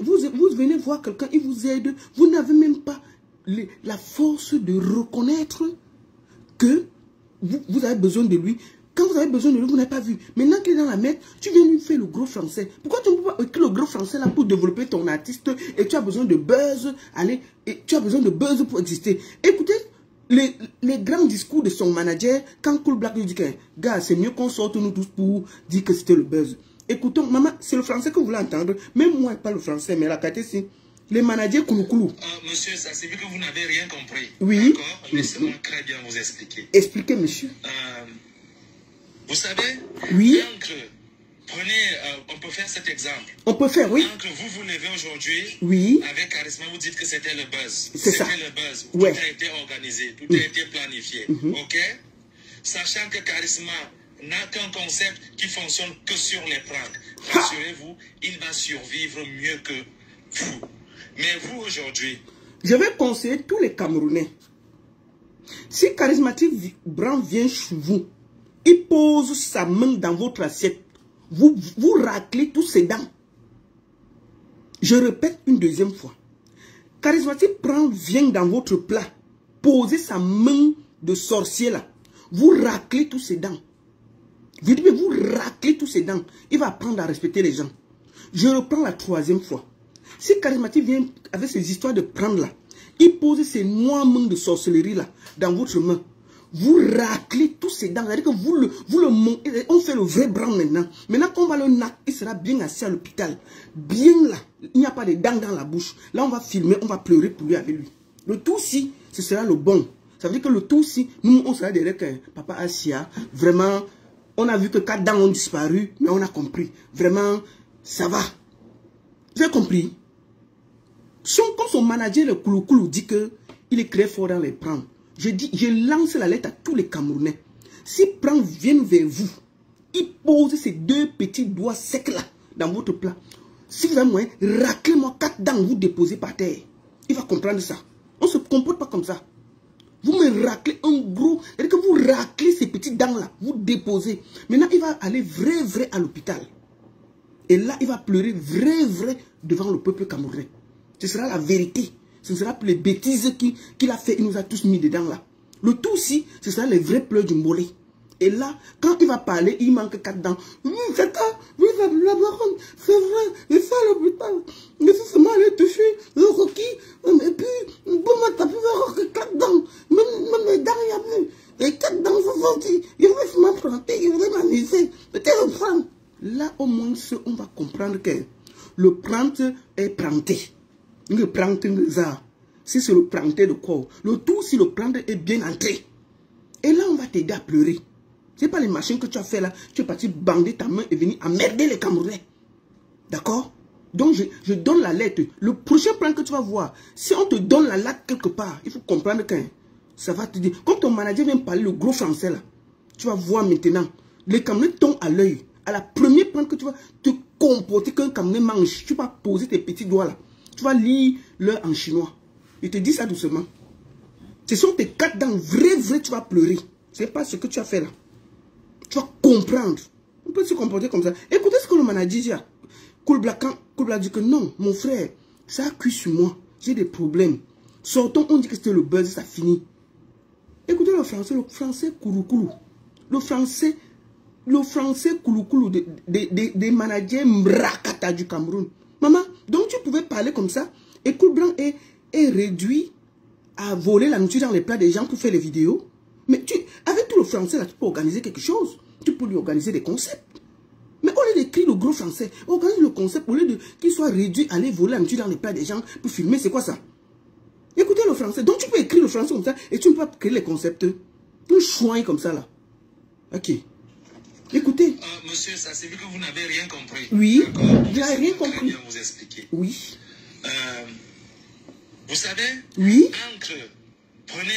Vous venez voir quelqu'un, il vous aide. Vous n'avez même pas la force de reconnaître que vous avez besoin de lui. Quand vous avez besoin de lui, vous n'avez pas vu. Maintenant qu'il est dans la merde, tu viens lui faire le gros français. Pourquoi tu ne peux pas écrire le gros français là pour développer ton artiste et tu as besoin de buzz, tu as besoin de buzz pour exister. Écoutez les grands discours de son manager quand Cool Black lui dit que, gars, c'est mieux qu'on sorte nous tous pour dire que c'était le buzz. Écoutons, maman, c'est le français que vous voulez entendre. Même moi, pas le français, mais la qualité, c'est les managers Kouloukoulou. Monsieur, ça c'est vu que vous n'avez rien compris. Oui. D'accord? Laissez-moi très bien vous expliquer. Expliquez, monsieur. Vous savez, oui. On peut faire cet exemple. On peut faire, oui. Quand vous vous levez aujourd'hui, oui. Avec Charisma, vous dites que c'était le buzz. C'est ça. C'était le buzz. Ouais. Tout a été organisé, tout a été planifié. Ok? Sachant que Charisma n'a qu'un concept qui fonctionne que sur les pranks. Rassurez-vous, il va survivre mieux que vous. Mais vous aujourd'hui... Je vais conseiller tous les Camerounais. Si Charismatique Brown vient chez vous, il pose sa main dans votre assiette. Vous raclez tous ses dents. Je répète une deuxième fois. Charismatique Brown vient dans votre plat. Posez sa main de sorcier là. Vous raclez tous ses dents. Vous raclez tous ses dents. Il va apprendre à respecter les gens. Je reprends la troisième fois. Si Charismatique vient avec ces histoires de prendre là, il pose ses noires mains de sorcellerie là, dans votre main. Vous raclez tous ses dents. C'est-à-dire que vous le montez. On fait le vrai Brown maintenant. Maintenant qu'on va le nac, il sera bien assis à l'hôpital. Bien là. Il n'y a pas de dents dans la bouche. Là, on va filmer, on va pleurer pour lui avec lui. Le tout si, ce sera le bon. Ça veut dire que le tout si, nous, on sera derrière que Papa Asia. Vraiment, on a vu que 4 dents ont disparu, mais on a compris. Vraiment, ça va. Vous avez compris? Comme son manager, le Kouloukoulou, dit qu'il est très fort dans les prendre. Je lance la lettre à tous les Camerounais. Si Pran viennent vers vous, il pose ces 2 petits doigts secs là, dans votre plat. Si vous avez moyen, raclez-moi 4 dents, vous déposez par terre. Il va comprendre ça. On ne se comporte pas comme ça. Vous me raclez un gros, c'est-à-dire que vous raclez ces petites dents là, vous déposez. Maintenant, il va aller vrai à l'hôpital. Et là, il va pleurer vrai devant le peuple camerounais. Ce sera la vérité. Ce ne sera plus les bêtises qu'il a fait. Il nous a tous mis dedans là. Le tout aussi, ce sera les vrais pleurs du mollet. Et là, quand il va parler, il manque 4 dents. C'est ça, oui, la baronne, c'est vrai, il fait à l'hôpital. Mais c'est seulement aller toucher le roquis. Et puis, bon, t'as pu voir 4 dents. Même les dents, il n'y a plus. Les 4 dents sont sorties. Il va m'affronter, il va m'amuser. Peut-être le prendre. Là, au moins, on va comprendre que le prendre est pranté. Le prendre, si c'est le pranté de corps. Le tout, si le prendre est bien entré. Et là, on va t'aider à pleurer. Ce n'est pas les machines que tu as fait là. Tu es parti bander ta main et venir emmerder les Camerounais. D'accord? Donc, je donne la lettre. Le prochain plan que tu vas voir, si on te donne la lettre quelque part, il faut comprendre que ça va te dire. Comme ton manager vient parler le gros français là, tu vas voir maintenant. Les Camerounais tombent à l'œil. À la première plan que tu vas te comporter qu'un Camerounais mange, tu vas poser tes petits doigts là. Tu vas lire l'heure en chinois. Je te dis ça doucement. Ce sont tes 4 dents. Vrai, tu vas pleurer. Ce n'est pas ce que tu as fait là. Tu vas comprendre. On peut se comporter comme ça. Écoutez ce que le manager dit. Koulbla dit que non, mon frère, ça a cuit sur moi. J'ai des problèmes. Sortons, on dit que c'était le buzz, ça finit. Écoutez le français kouloukoulou. Le français kouloukoulou des managers mrakata du Cameroun. Maman, donc tu pouvais parler comme ça. Et Koulblanc est réduit à voler la nourriture dans les plats des gens pour faire les vidéos. Mais avec tout le français là, tu peux organiser quelque chose. Tu peux lui organiser des concepts. Mais au lieu d'écrire le gros français, organise le concept au lieu qu'il soit réduit à aller voler la nourriture dans les plats des gens pour filmer. C'est quoi ça? Écoutez le français. Donc tu peux écrire le français comme ça et tu ne peux pas créer les concepts. Un chouin comme ça là. Ok. Écoutez. Monsieur, ça c'est vu que vous n'avez rien compris. Oui, je n'ai rien compris. Bien vous expliquer. Oui. Vous savez, oui. Encre, prenez,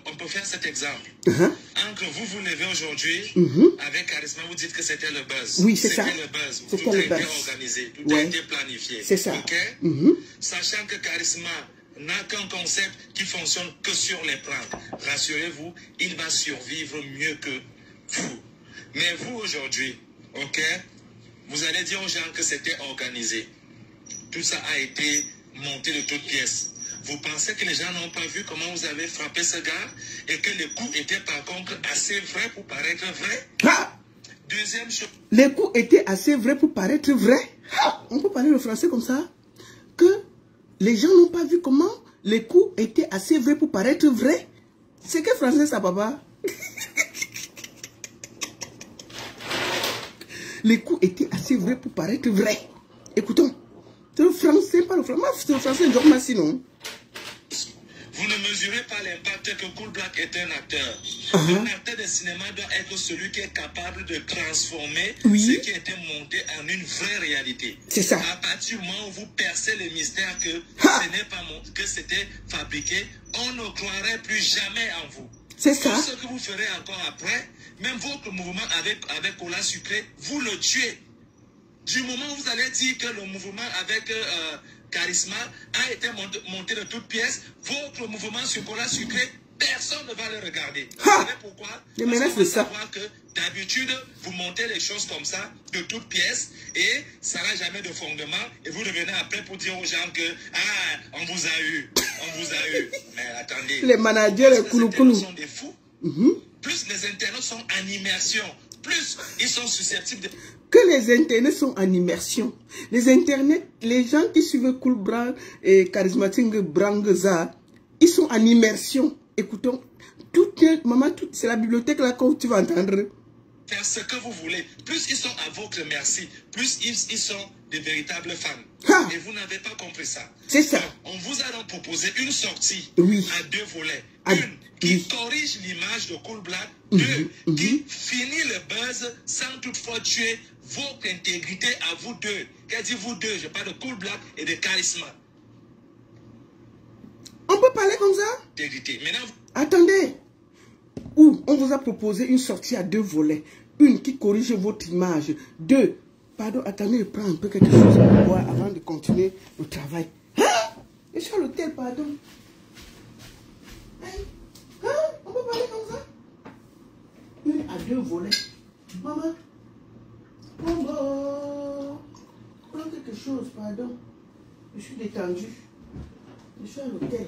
on peut faire cet exemple. Encre, vous levez aujourd'hui avec Charisma, vous dites que c'était le buzz. Oui, c'est ça. C'était le buzz. Tout a été organisé, tout a été planifié. C'est ça. Ok? Sachant que Charisma n'a qu'un concept qui fonctionne que sur les plans. Rassurez-vous, il va survivre mieux que vous. Mais vous aujourd'hui, ok, vous allez dire aux gens que c'était organisé. Tout ça a été monté de toutes pièces. Vous pensez que les gens n'ont pas vu comment vous avez frappé ce gars et que les coups étaient par contre assez vrais pour paraître vrais? Deuxième chose. Les coups étaient assez vrais pour paraître vrais? On peut parler le français comme ça? Que les gens n'ont pas vu comment les coups étaient assez vrais pour paraître vrais? C'est quel français ça, papa? Les coups étaient assez vrais pour paraître vrais. Écoutons. C'est le français, pas le français. C'est le français, non? Vous ne mesurez pas l'impact que Cool Black est un acteur. Un acteur de cinéma doit être celui qui est capable de transformer ce qui a été monté en une vraie réalité. C'est ça. À partir du moment où vous percez le mystère que ce n'est pas que c'était fabriqué, on ne croirait plus jamais en vous. C'est ça. Tout ce que vous ferez encore après, même votre mouvement avec Cola Sucré, vous le tuez. Du moment où vous allez dire que le mouvement avec Charisma a été monté de toutes pièces, votre mouvement sur Cola Sucré, personne ne va le regarder. Vous savez pourquoi? Parce que vous savoir que d'habitude, vous montez les choses comme ça, de toutes pièces, et ça n'a jamais de fondement, et vous revenez après pour dire aux gens que on vous a eu, on vous a eu. Mais attendez. Les managers, les kouloukoulou sont des fous. Plus les internautes sont en immersion, plus ils sont susceptibles de... Que les internets sont en immersion. Les internets, les gens qui suivent Cool Brand et Charismatique Brangza, ils sont en immersion. Écoutons, maman, c'est la bibliothèque là que tu vas entendre. faire ce que vous voulez. Plus ils sont à votre merci, plus ils sont des véritables fans. Ah. Et vous n'avez pas compris ça. C'est ça. Donc, on vous a donc proposé une sortie Oui. à 2 volets. À- Une qui oui. corrige l'image de Cool Black. 2 qui finit le buzz sans toutefois tuer votre intégrité à vous deux. Qu'elle dit vous deux, je parle de Cool Black et de Charisma. On peut parler comme ça? Intégrité. Maintenant, Attendez. Où on vous a proposé une sortie à 2 volets. Une qui corrige votre image. 2. Pardon, attendez, je prends un peu quelque chose pour boire avant de continuer le travail. Hein? Je suis à l'hôtel, pardon. Hein? Hein? On peut parler comme ça? Une à 2 volets. Maman. Maman. Prends quelque chose, pardon. Je suis détendu. Je suis à l'hôtel.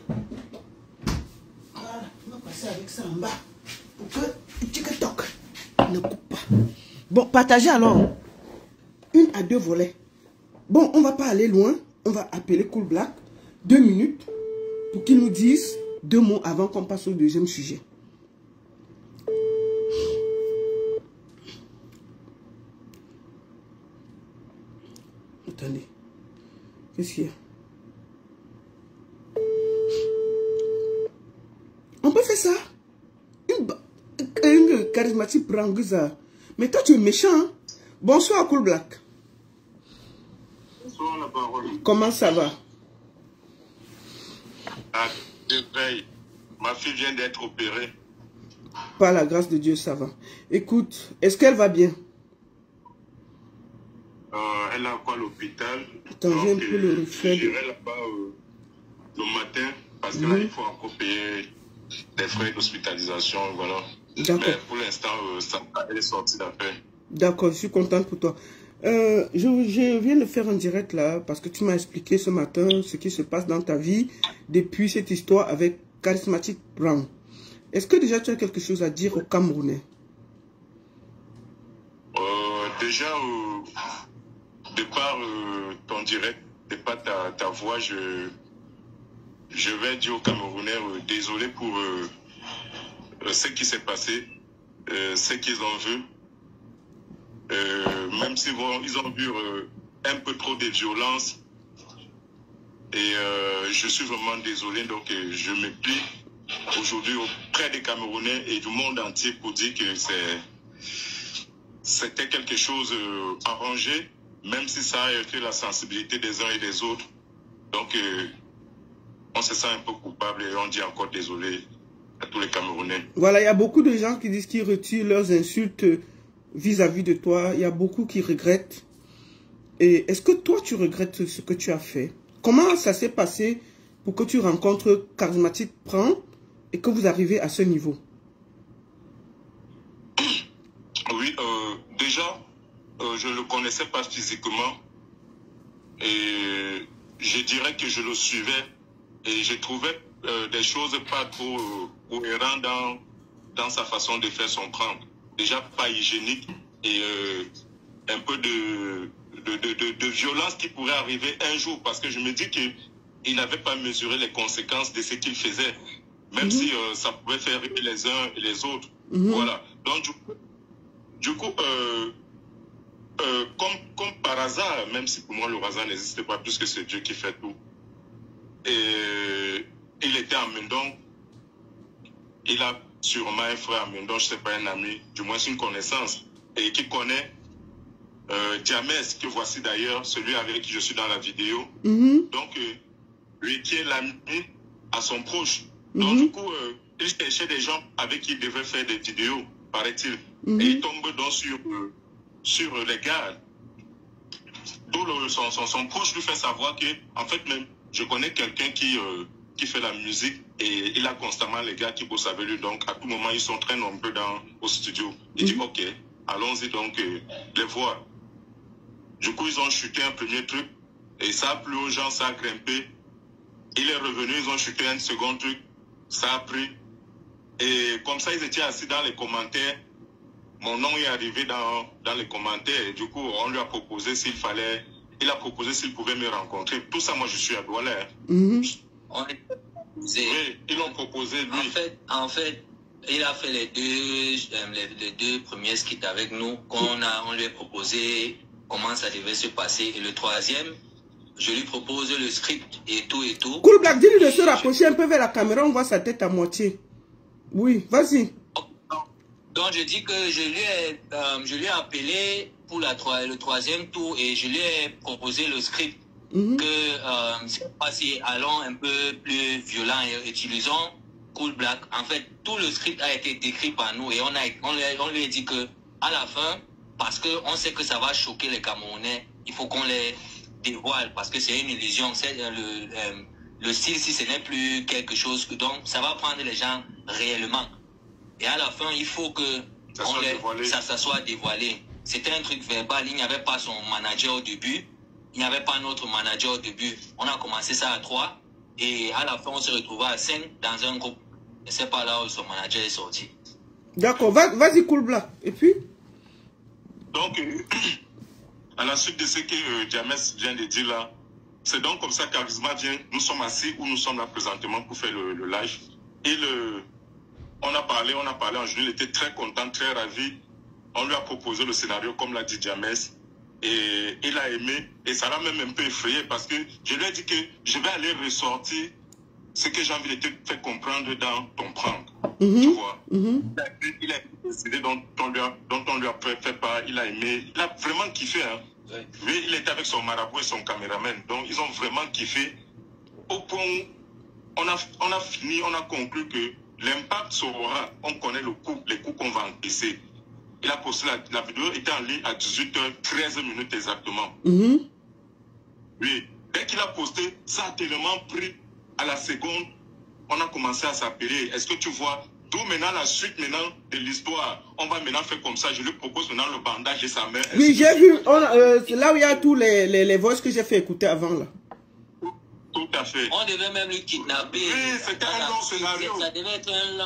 Voilà, on va passer avec ça en bas. Pour que TikTok ne coupe pas. Bon, partagez alors. Une à 2 volets. Bon, on ne va pas aller loin. On va appeler Cool Black. 2 minutes. Pour qu'il nous dise 2 mots avant qu'on passe au deuxième sujet. Attendez. Qu'est-ce qu'il y a? On peut faire ça. Une charismatique branguza. Mais toi, tu es méchant. Hein? Bonsoir, Cool Black. Bonsoir, la parole. Comment ça va? Ah, je veille. Ma fille vient d'être opérée. Par la grâce de Dieu, ça va. Écoute, est-ce qu'elle va bien? Elle a quoi à l'hôpital? Attends, j'ai un peu le reflet. J'irai là-bas le matin parce que là, il faut encore payer des frais d'hospitalisation. Voilà. D'accord. Mais pour l'instant, elle est sortie d'affaire. D'accord, je suis contente pour toi. Je viens de faire un direct là parce que tu m'as expliqué ce matin ce qui se passe dans ta vie depuis cette histoire avec Charismatic Brown. Est-ce que déjà tu as quelque chose à dire aux Camerounais? Déjà, de par ton direct, de par ta voix, je vais dire aux Camerounais désolé pour ce qui s'est passé, ce qu'ils en veulent. Même s'ils ont vu un peu trop de violence. Et je suis vraiment désolé. Donc je me plie aujourd'hui auprès des Camerounais et du monde entier pour dire que c'était quelque chose arrangé, même si ça a été la sensibilité des uns et des autres. Donc on se sent un peu coupable et on dit encore désolé à tous les Camerounais. Voilà, il y a beaucoup de gens qui disent qu'ils retirent leurs insultes vis-à-vis de toi. Il y a beaucoup qui regrettent. Et est-ce que toi, tu regrettes ce que tu as fait? Comment ça s'est passé pour que tu rencontres Charismatic Brown et que vous arrivez à ce niveau? Oui, déjà, je ne le connaissais pas physiquement. Et je dirais que je le suivais. Et je trouvais des choses pas trop cohérentes dans sa façon de faire son prank. Déjà pas hygiénique et un peu de violence qui pourrait arriver un jour parce que je me dis qu'il n'avait pas mesuré les conséquences de ce qu'il faisait, même si ça pouvait faire rire les uns et les autres. Voilà. Donc du coup comme par hasard, même si pour moi le hasard n'existe pas puisque c'est Dieu qui fait tout, et il était à Mendon, il a sûrement un frère à Mendon, je ne sais pas, un ami, du moins une connaissance, et qui connaît Diamès, que voici d'ailleurs, celui avec qui je suis dans la vidéo. Donc, lui qui est l'ami à son proche. Donc, du coup, il cherchait des gens avec qui il devait faire des vidéos, paraît-il. Et il tombe donc sur les gars. D'où son proche lui fait savoir que, en fait, même, je connais quelqu'un qui fait la musique et il a constamment les gars qui bossent avec lui. Donc, à tout moment, ils sont très nombreux au studio. Il dit, OK, allons-y donc les voir. Du coup, ils ont chuté un premier truc et ça a plu aux gens, ça a grimpé. Il est revenu, ils ont chuté un second truc, ça a pris. Et comme ça, ils étaient assis dans les commentaires. Mon nom est arrivé dans les commentaires. Et du coup, on lui a proposé s'il fallait... Il a proposé s'il pouvait me rencontrer. Tout ça, moi, je suis à Douala. On est proposé. Oui, ils l'ont proposé, lui. En fait, Il a fait les deux premiers skits avec nous. On lui a proposé comment ça devait se passer. Et le troisième, je lui propose le script et tout et tout. Cool Black, dis-lui de se rapprocher un peu vers la caméra, on voit sa tête à moitié. Oui, vas-y. Donc je dis que je lui ai appelé pour le troisième tour et je lui ai proposé le script. Que cette fois-ci, allons un peu plus violent et utilisons Cool Black. En fait, tout le script a été décrit par nous et on lui a dit que à la fin, parce qu'on sait que ça va choquer les Camerounais, il faut qu'on les dévoile parce que c'est une illusion. C'est le style, si ce n'est plus quelque chose, donc ça va prendre les gens réellement. Et à la fin, il faut que ça soit dévoilé. C'était un truc verbal, il n'y avait pas son manager au début. Il n'y avait pas notre manager au début. On a commencé ça à 3 et à la fin, on se retrouvait à 5 dans un groupe. Et c'est pas là où son manager est sorti. D'accord, vas-y Cool Black. Et puis? Donc, à la suite de ce que James vient de dire là, c'est donc comme ça qu'Arisma vient. Nous sommes assis où nous sommes là présentement pour faire le live. Et on a parlé en juillet, il était très content, très ravi. On lui a proposé le scénario comme l'a dit James. Et il a aimé, et ça l'a même un peu effrayé parce que je lui ai dit que je vais aller ressortir ce que j'ai envie de te faire comprendre dans ton prendre. Tu vois. Il a décidé dont on lui a fait part, il a aimé, il a vraiment kiffé. Hein. Ouais. Oui, il était avec son marabout et son caméraman, donc ils ont vraiment kiffé. Au point où on a fini, on a conclu que l'impact sera, on connaît les coups qu'on va encaisser. Il a posté la vidéo, était en ligne à 18h13 exactement. Oui, dès qu'il a posté, ça a tellement pris à la seconde. On a commencé à s'appeler. Est-ce que tu vois, d'où maintenant la suite maintenant de l'histoire? On va maintenant faire comme ça. Je lui propose maintenant le bandage de sa main. Oui, j'ai vu. C'est là où il y a tous les voix que j'ai fait écouter avant là. Tout à fait. On devait même le kidnapper. Oui, c'était un long scénario.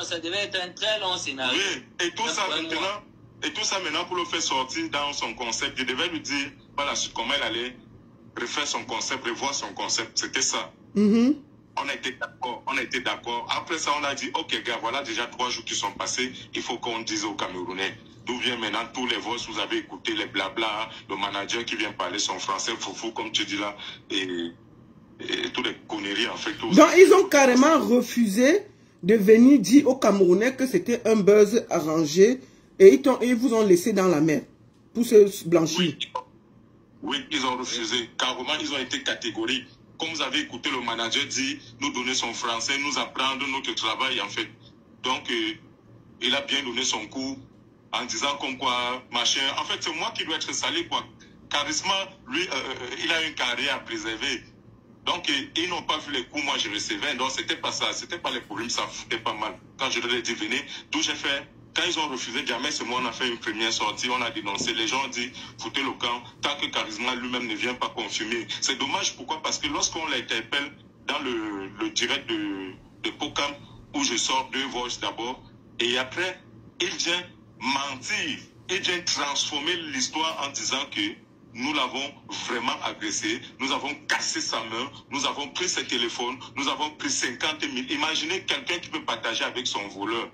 Ça devait être un très long scénario. Oui, et tout ça maintenant. Et tout ça maintenant pour le faire sortir dans son concept. Je devais lui dire par la suite comment il allait refaire son concept, revoir son concept. C'était ça. On a été d'accord. Après ça, on a dit, ok gars, voilà déjà 3 jours qui sont passés. Il faut qu'on dise aux Camerounais d'où vient maintenant tous les voix. Vous avez écouté les blabla, le manager qui vient parler son français foufou, comme tu dis là, et toutes les conneries en fait. Donc ils ont carrément refusé de venir dire aux Camerounais que c'était un buzz arrangé. Et ils vous ont laissé dans la mer pour se blanchir. Oui, ils ont refusé. Carrément, ils ont été catégoriques. Comme vous avez écouté le manager dire, nous donner son français, nous apprendre notre travail en fait. Donc, il a bien donné son coup en disant comme quoi, machin. En fait, c'est moi qui dois être salé quoi. Charisma, lui, il a une carrière à préserver. Donc, ils n'ont pas vu les coups, moi je recevais. Donc, c'était pas ça. C'était pas les problèmes, ça foutait pas mal. Quand je leur ai dit, venez, d'où j'ai fait. Quand ils ont refusé, jamais c'est moi, on a fait une première sortie, on a dénoncé. Les gens ont dit, foutez le camp, tant que Charisma lui-même ne vient pas confirmer. C'est dommage, pourquoi? Parce que lorsqu'on l'interpelle dans le direct de Pokam, où je sors 2 voices d'abord, et après, il vient mentir, il vient transformer l'histoire en disant que nous l'avons vraiment agressé, nous avons cassé sa main, nous avons pris ses téléphones, nous avons pris 50 000. Imaginez quelqu'un qui peut partager avec son voleur.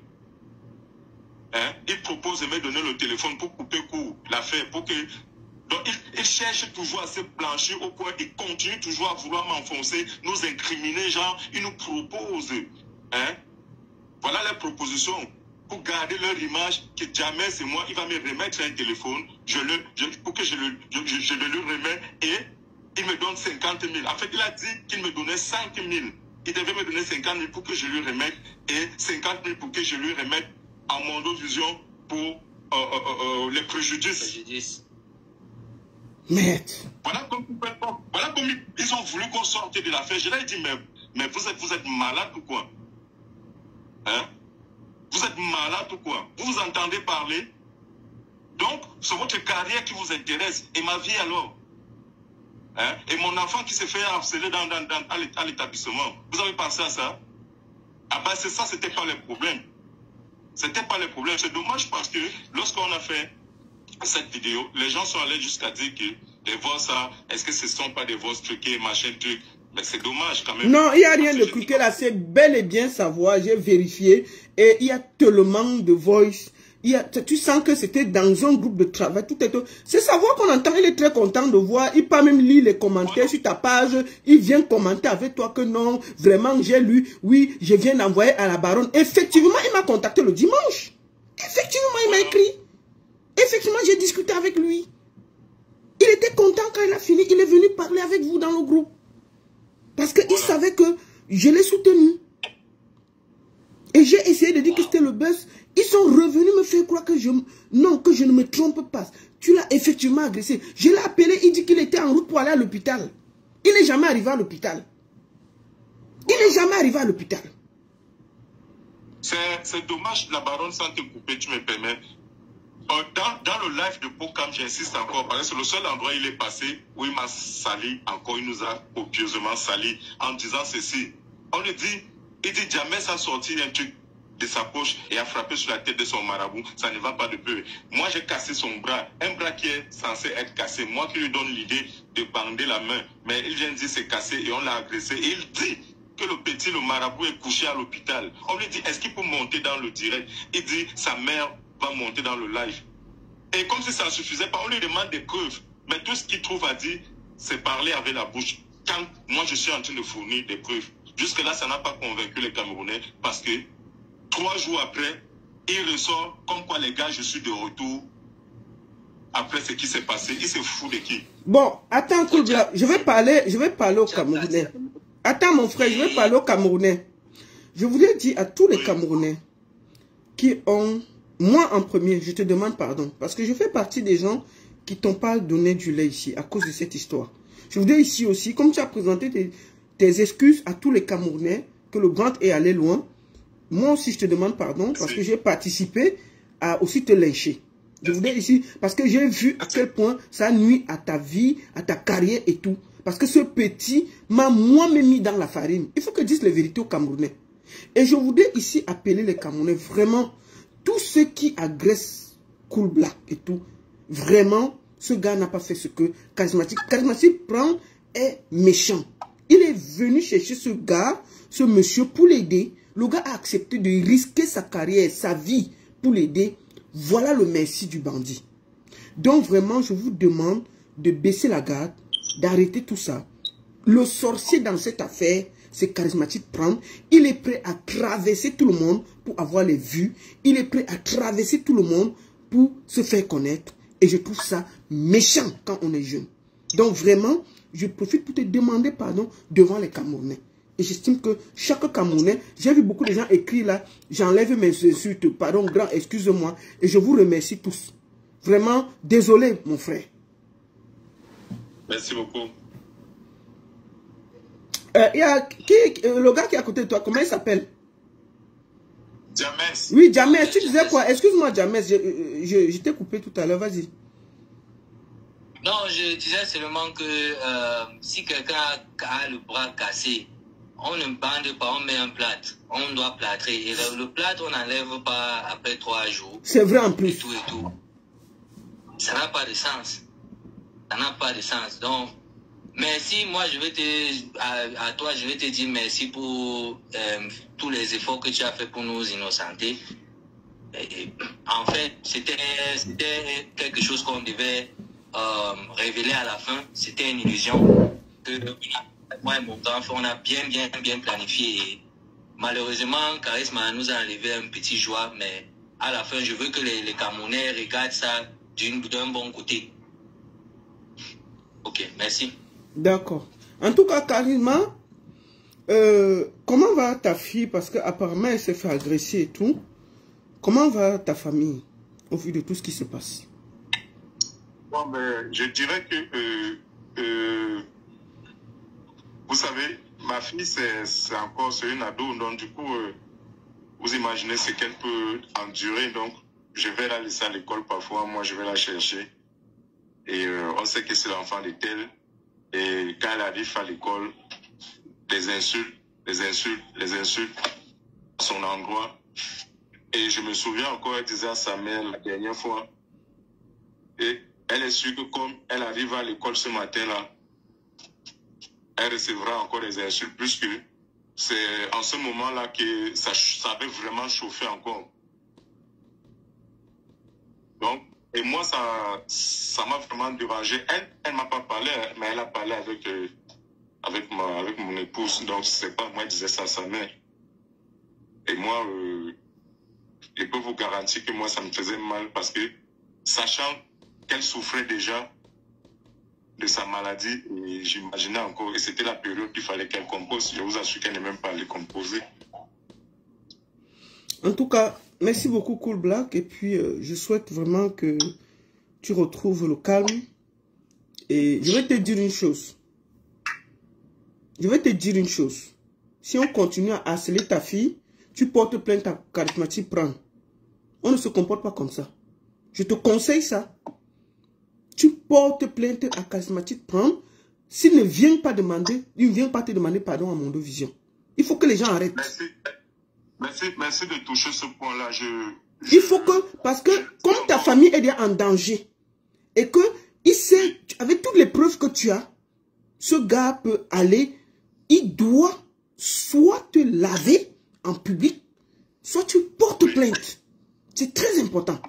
Hein? Il propose de me donner le téléphone pour couper court l'affaire, pour que... Donc, il cherche toujours à se blanchir au point, il continue toujours à vouloir m'enfoncer, nous incriminer, genre, il nous propose. Hein? Voilà les propositions. Pour garder leur image, que jamais c'est moi, il va me remettre un téléphone, pour que je le lui remette, et il me donne 50 000. En fait, il a dit qu'il me donnait 5 000. Il devait me donner 50 000 pour que je lui remette, et 50 000 pour que je lui remette à Mondovision pour les préjudices. Merde. Voilà comme ils ont voulu qu'on sorte de l'affaire. Je leur ai dit, mais vous êtes malade ou quoi? Hein? Vous êtes malade ou quoi? Vous vous entendez parler? Donc, c'est votre carrière qui vous intéresse. Et ma vie alors? Hein? Et mon enfant qui s'est fait harceler à l'établissement. Vous avez pensé à ça? Ah ben c'est ça, c'était pas le problème. C'était pas le problème. C'est dommage parce que lorsqu'on a fait cette vidéo, les gens sont allés jusqu'à dire que les voix, ça, est-ce que ce ne sont pas des voix truquées, machin truc? Mais c'est dommage quand même. Non, il n'y a rien de truqué là. C'est bel et bien sa voix. J'ai vérifié. Et il y a tellement de voice. Tu sens que c'était dans un groupe de travail. C'est sa voix qu'on entend. Il est très content de voir. Il peut même lire les commentaires sur ta page. Il vient commenter avec toi que non, vraiment, j'ai lu. Oui, je viens d'envoyer à la baronne. Effectivement, il m'a contacté le dimanche. Effectivement, il m'a écrit. Effectivement, j'ai discuté avec lui. Il était content quand il a fini. Il est venu parler avec vous dans le groupe. Parce qu'il savait que je l'ai soutenu. Et j'ai essayé de dire que c'était le buzz. Ils sont revenus me faire croire que je ne me trompe pas. Tu l'as effectivement agressé. Je l'ai appelé, il dit qu'il était en route pour aller à l'hôpital. Il n'est jamais arrivé à l'hôpital. Il n'est jamais arrivé à l'hôpital. C'est dommage, la baronne, sans te couper, tu me permets. Dans le live de Pokam, j'insiste encore, parce que c'est le seul endroit où il est passé, où il m'a sali, encore il nous a copieusement sali, en disant ceci. On lui dit, il dit jamais ça sorti un truc de sa poche et a frappé sur la tête de son marabout, ça ne va pas de peu. Moi j'ai cassé son bras, un bras qui est censé être cassé, moi qui lui donne l'idée de bander la main, mais il vient de dire c'est cassé et on l'a agressé. Et il dit que le petit, le marabout est couché à l'hôpital. On lui dit, est-ce qu'il peut monter dans le direct? Il dit, sa mère va monter dans le live. Et comme si ça ne suffisait pas, on lui demande des preuves. Mais tout ce qu'il trouve à dire, c'est parler avec la bouche. Quand moi je suis en train de fournir des preuves. Jusque-là, ça n'a pas convaincu les Camerounais parce que 3 jours après, il ressort comme quoi les gars, je suis de retour. Après ce qui s'est passé, il se fout de qui? Bon, attends, je vais parler aux Camerounais. Attends mon frère, je vais parler aux Camerounais. Je voulais dire à tous les Camerounais qui ont... Moi en premier, je te demande pardon. Parce que je fais partie des gens qui t'ont pas donné du lait ici à cause de cette histoire. Je voudrais ici aussi, comme tu as présenté tes excuses à tous les Camerounais, que le grand est allé loin. Moi aussi, je te demande pardon parce que j'ai participé à aussi te lyncher. Je voudrais ici, parce que j'ai vu à quel point ça nuit à ta vie, à ta carrière et tout. Parce que ce petit m'a moi-même mis dans la farine. Il faut que je dise la vérité aux Camerounais. Et je voudrais ici appeler les Camerounais, vraiment, tous ceux qui agressent Cool Black et tout, vraiment, ce gars n'a pas fait ce que Charismatique prend est méchant. Il est venu chercher ce gars, ce monsieur, pour l'aider. Le gars a accepté de risquer sa carrière, sa vie, pour l'aider. Voilà le merci du bandit. Donc vraiment, je vous demande de baisser la garde, d'arrêter tout ça. Le sorcier dans cette affaire, c'est Charismatique prendre. Il est prêt à traverser tout le monde pour avoir les vues. Il est prêt à traverser tout le monde pour se faire connaître. Et je trouve ça méchant quand on est jeune. Donc vraiment, je profite pour te demander pardon devant les Camerounais. Et j'estime que chaque Camerounais, j'ai vu beaucoup de gens écrire là, j'enlève mes insultes, pardon, grand, excuse-moi. Et je vous remercie tous. Vraiment, désolé mon frère. Merci beaucoup. Il y a le gars qui est à côté de toi, comment il s'appelle? James. Oui, James, tu disais quoi? Excuse-moi, James, je t'ai coupé tout à l'heure, vas-y. Non, je disais seulement que si quelqu'un a le bras cassé, on ne bande pas, on met un plâtre. On doit plâtrer. Et le plâtre, on n'enlève pas après 3 jours. C'est vrai en plus. Et tout. Ça n'a pas de sens. Ça n'a pas de sens. Donc, merci, moi je vais à toi, je vais te dire merci pour tous les efforts que tu as fait pour nous innocenter. Et, en fait, c'était quelque chose qu'on devait révéler à la fin. C'était une illusion que moi et mon grand frère, on a bien planifié. Et malheureusement, Charisma nous a enlevé un petit joie, mais à la fin, je veux que les Camerounais regardent ça d'un bon côté. Ok, merci. D'accord. En tout cas, Charisma, comment va ta fille? Parce qu'apparemment, elle s'est fait agresser et tout. Comment va ta famille au vu de tout ce qui se passe? Bon, mais je dirais que, vous savez, ma fille, c'est une ado. Donc, du coup, vous imaginez ce qu'elle peut endurer. Donc, je vais la laisser à l'école parfois. Moi, je vais la chercher. Et on sait que c'est l'enfant de tel. Et quand elle arrive à l'école, les insultes à son endroit. Et je me souviens encore, elle disait à sa mère la dernière fois, et elle est sûre que comme elle arrive à l'école ce matin-là, elle recevra encore des insultes, puisque c'est en ce moment-là que ça avait vraiment chauffé encore. Donc, et moi, ça m'a vraiment dérangé. Elle m'a pas parlé, mais elle a parlé avec mon épouse. Donc, c'est pas moi qui disais ça à sa mère. Et moi, je peux vous garantir que moi, ça me faisait mal parce que, sachant qu'elle souffrait déjà de sa maladie, et j'imaginais encore, et c'était la période qu'il fallait qu'elle compose. Je vous assure qu'elle n'est même pas allée composer. En tout cas, merci beaucoup Cool Black. Et puis, je souhaite vraiment que tu retrouves le calme. Et je vais te dire une chose. Si on continue à harceler ta fille, tu portes plainte à Charismatique Prendre. On ne se comporte pas comme ça. Je te conseille ça. Tu portes plainte à Charismatique Prendre. S'il ne vient pas te demander pardon à Mondovision. Il faut que les gens arrêtent. Merci de toucher ce point-là. Il faut que, parce que comme ta famille est déjà en danger, et que il sait, avec toutes les preuves que tu as, ce gars peut aller, il doit soit te laver en public, soit tu portes plainte. C'est très important.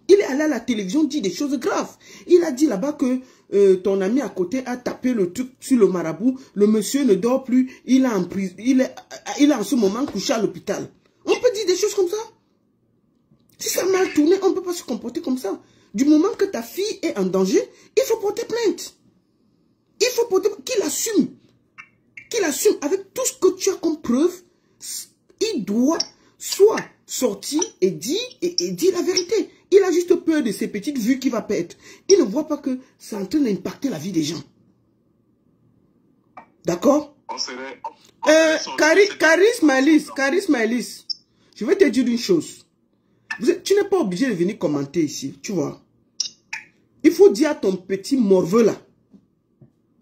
Il est allé à la télévision, dit des choses graves. Il a dit là-bas que ton ami à côté a tapé le truc sur le marabout. Le monsieur ne dort plus. Il est en ce moment couché à l'hôpital. On peut dire des choses comme ça. Si ça a mal tourné, on ne peut pas se comporter comme ça. Du moment que ta fille est en danger, il faut porter plainte. Il faut porter plainte. Qu'il assume. Qu'il assume avec tout ce que tu as comme preuve. Il doit soit sortir et dire la vérité. Il a juste peur de ces petites vues qu'il va perdre. Il ne voit pas que c'est en train d'impacter la vie des gens. D'accord? Caris Maëlys, je vais te dire une chose. Tu n'es pas obligé de venir commenter ici, tu vois. Il faut dire à ton petit morveux là.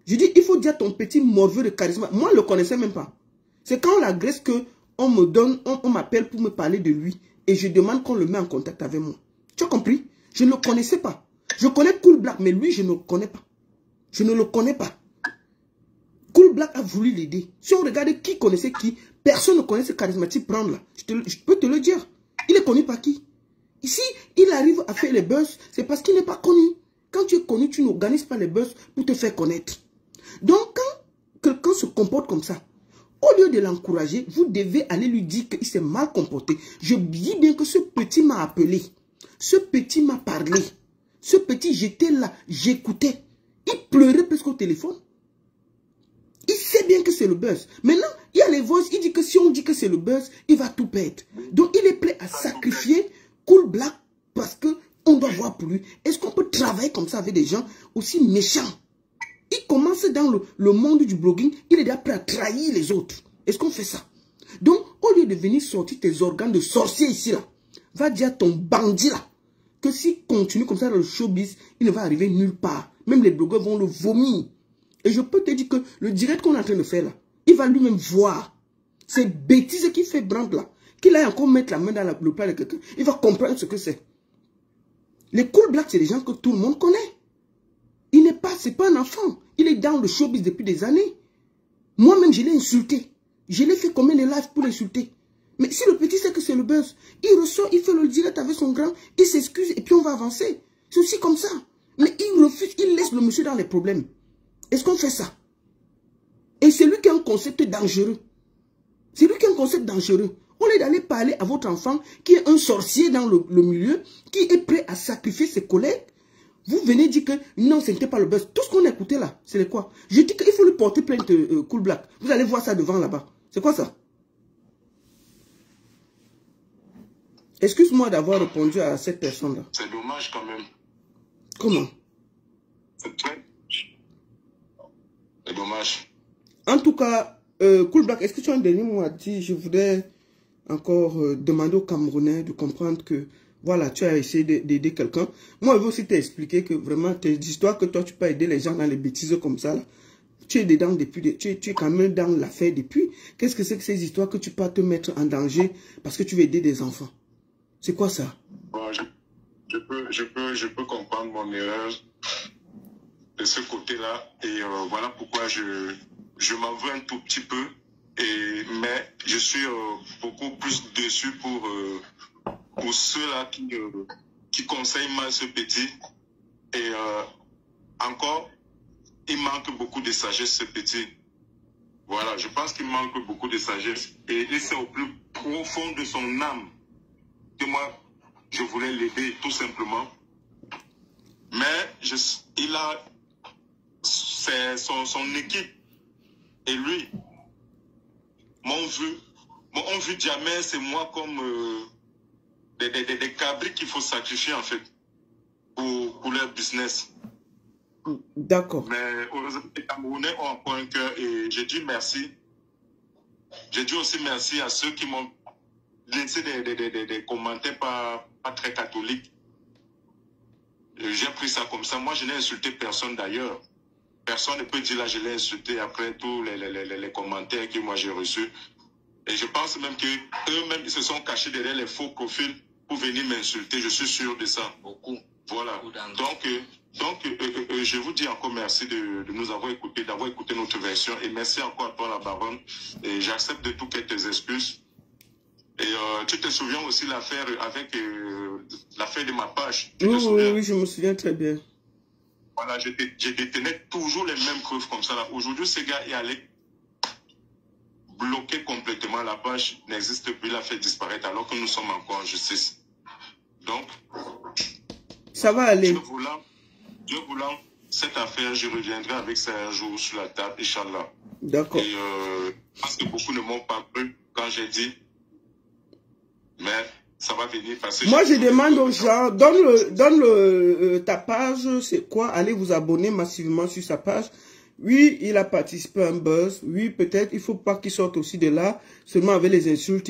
Je dis, il faut dire à ton petit morveux de charisme. Moi, je ne le connaissais même pas. C'est quand on l'agresse que on m'appelle pour me parler de lui. Et je demande qu'on le mette en contact avec moi. Tu as compris? Je ne le connaissais pas. Je connais Cool Black, mais lui, je ne le connais pas. Je ne le connais pas. Cool Black a voulu l'aider. Si on regarde qui connaissait qui, personne ne connaissait Charismatique Prendre là. Je peux te le dire. Il est connu par qui? Ici, il arrive à faire les buzz, c'est parce qu'il n'est pas connu. Quand tu es connu, tu n'organises pas les buzz pour te faire connaître. Donc, quand quelqu'un se comporte comme ça, au lieu de l'encourager, vous devez aller lui dire qu'il s'est mal comporté. Je dis bien que ce petit m'a appelé. Ce petit m'a parlé. Ce petit, j'étais là, j'écoutais. Il pleurait presque au téléphone. Il sait bien que c'est le buzz. Maintenant, il y a les voix, il dit que si on dit que c'est le buzz, il va tout perdre. Donc, il est prêt à sacrifier Cool Black parce qu'on doit voir pour lui. Est-ce qu'on peut travailler comme ça avec des gens aussi méchants? Il commence dans le monde du blogging, il est déjà prêt à trahir les autres. Est-ce qu'on fait ça? Donc, au lieu de venir sortir tes organes de sorcier ici, là, va dire à ton bandit là, que s'il continue comme ça dans le showbiz, il ne va arriver nulle part. Même les blogueurs vont le vomir. Et je peux te dire que le direct qu'on est en train de faire là, il va lui-même voir. Ces bêtises qu'il fait Brand là, qu'il aille encore mettre la main dans le plat de quelqu'un, il va comprendre ce que c'est. Les Cool Black, c'est des gens que tout le monde connaît. Il n'est pas, c'est pas un enfant. Il est dans le showbiz depuis des années. Moi-même, je l'ai insulté. Je l'ai fait combien de lives pour l'insulter. Mais si le petit sait que c'est le buzz, il ressort, il fait le direct avec son grand, il s'excuse et puis on va avancer. C'est aussi comme ça. Mais il refuse, il laisse le monsieur dans les problèmes. Est-ce qu'on fait ça? Et c'est lui qui a un concept dangereux. C'est lui qui a un concept dangereux. Au lieu d'aller parler à votre enfant qui est un sorcier dans le milieu, qui est prêt à sacrifier ses collègues, vous venez dire que non, ce n'était pas le buzz. Tout ce qu'on a écouté là, c'est quoi? Je dis qu'il faut lui porter plainte Cool Black. Vous allez voir ça devant là-bas. C'est quoi ça? Excuse-moi d'avoir répondu à cette personne-là. C'est dommage quand même. Comment? C'est dommage. En tout cas, Cool Black, est-ce que tu as un dernier mot à dire? Je voudrais encore demander aux Camerounais de comprendre que, voilà, tu as essayé d'aider quelqu'un. Moi, je veux aussi t'expliquer que vraiment, tes histoires que toi, tu peux aider les gens dans les bêtises comme ça, là. Tu es dedans depuis, tu es quand même dans l'affaire depuis. Qu'est-ce que c'est que ces histoires que tu peux te mettre en danger parce que tu veux aider des enfants? C'est quoi ça? Bon, je peux comprendre mon erreur de ce côté-là. Et voilà pourquoi je je m'en veux un tout petit peu, mais je suis beaucoup plus déçu pour ceux-là qui conseillent mal ce petit. Et encore, il manque beaucoup de sagesse, ce petit. Voilà, je pense qu'il manque beaucoup de sagesse. Et c'est au plus profond de son âme que moi, je voulais l'aider, tout simplement. Mais il a son équipe et lui m'ont vu jamais, c'est moi comme des cabris qu'il faut sacrifier en fait pour leur business. D'accord. Mais heureusement, les Camerounais ont encore un cœur et j'ai dit merci. J'ai dit aussi merci à ceux qui m'ont laissé des commentaires pas très catholiques. J'ai pris ça comme ça. Moi, je n'ai insulté personne d'ailleurs. Personne ne peut dire là, je l'ai insulté après tous les commentaires que moi j'ai reçus. Et je pense même qu'eux-mêmes, ils se sont cachés derrière les faux profils pour venir m'insulter. Je suis sûr de ça. Beaucoup. Voilà. Donc, je vous dis encore merci de nous avoir écoutés, d'avoir écouté notre version. Et merci encore à toi, la baronne. Et j'accepte de tout tes excuses. Et tu te souviens aussi l'affaire avec l'affaire de ma page. Oui, je me souviens très bien. Voilà, je détenais toujours les mêmes preuves comme ça. Aujourd'hui, ce gars est allé bloquer complètement la page, n'existe plus, l'a fait disparaître alors que nous sommes encore en justice. Donc, ça va aller. Dieu voulant, cette affaire, je reviendrai avec ça un jour sur la table, Inch'Allah. D'accord. Et parce que beaucoup ne m'ont pas cru quand j'ai dit, mais ça va venir passer. Moi, je demande aux gens, donne ta page, c'est quoi? Allez vous abonner massivement sur sa page. Oui, il a participé à un buzz. Oui, peut-être, il ne faut pas qu'il sorte aussi de là, seulement avec les insultes.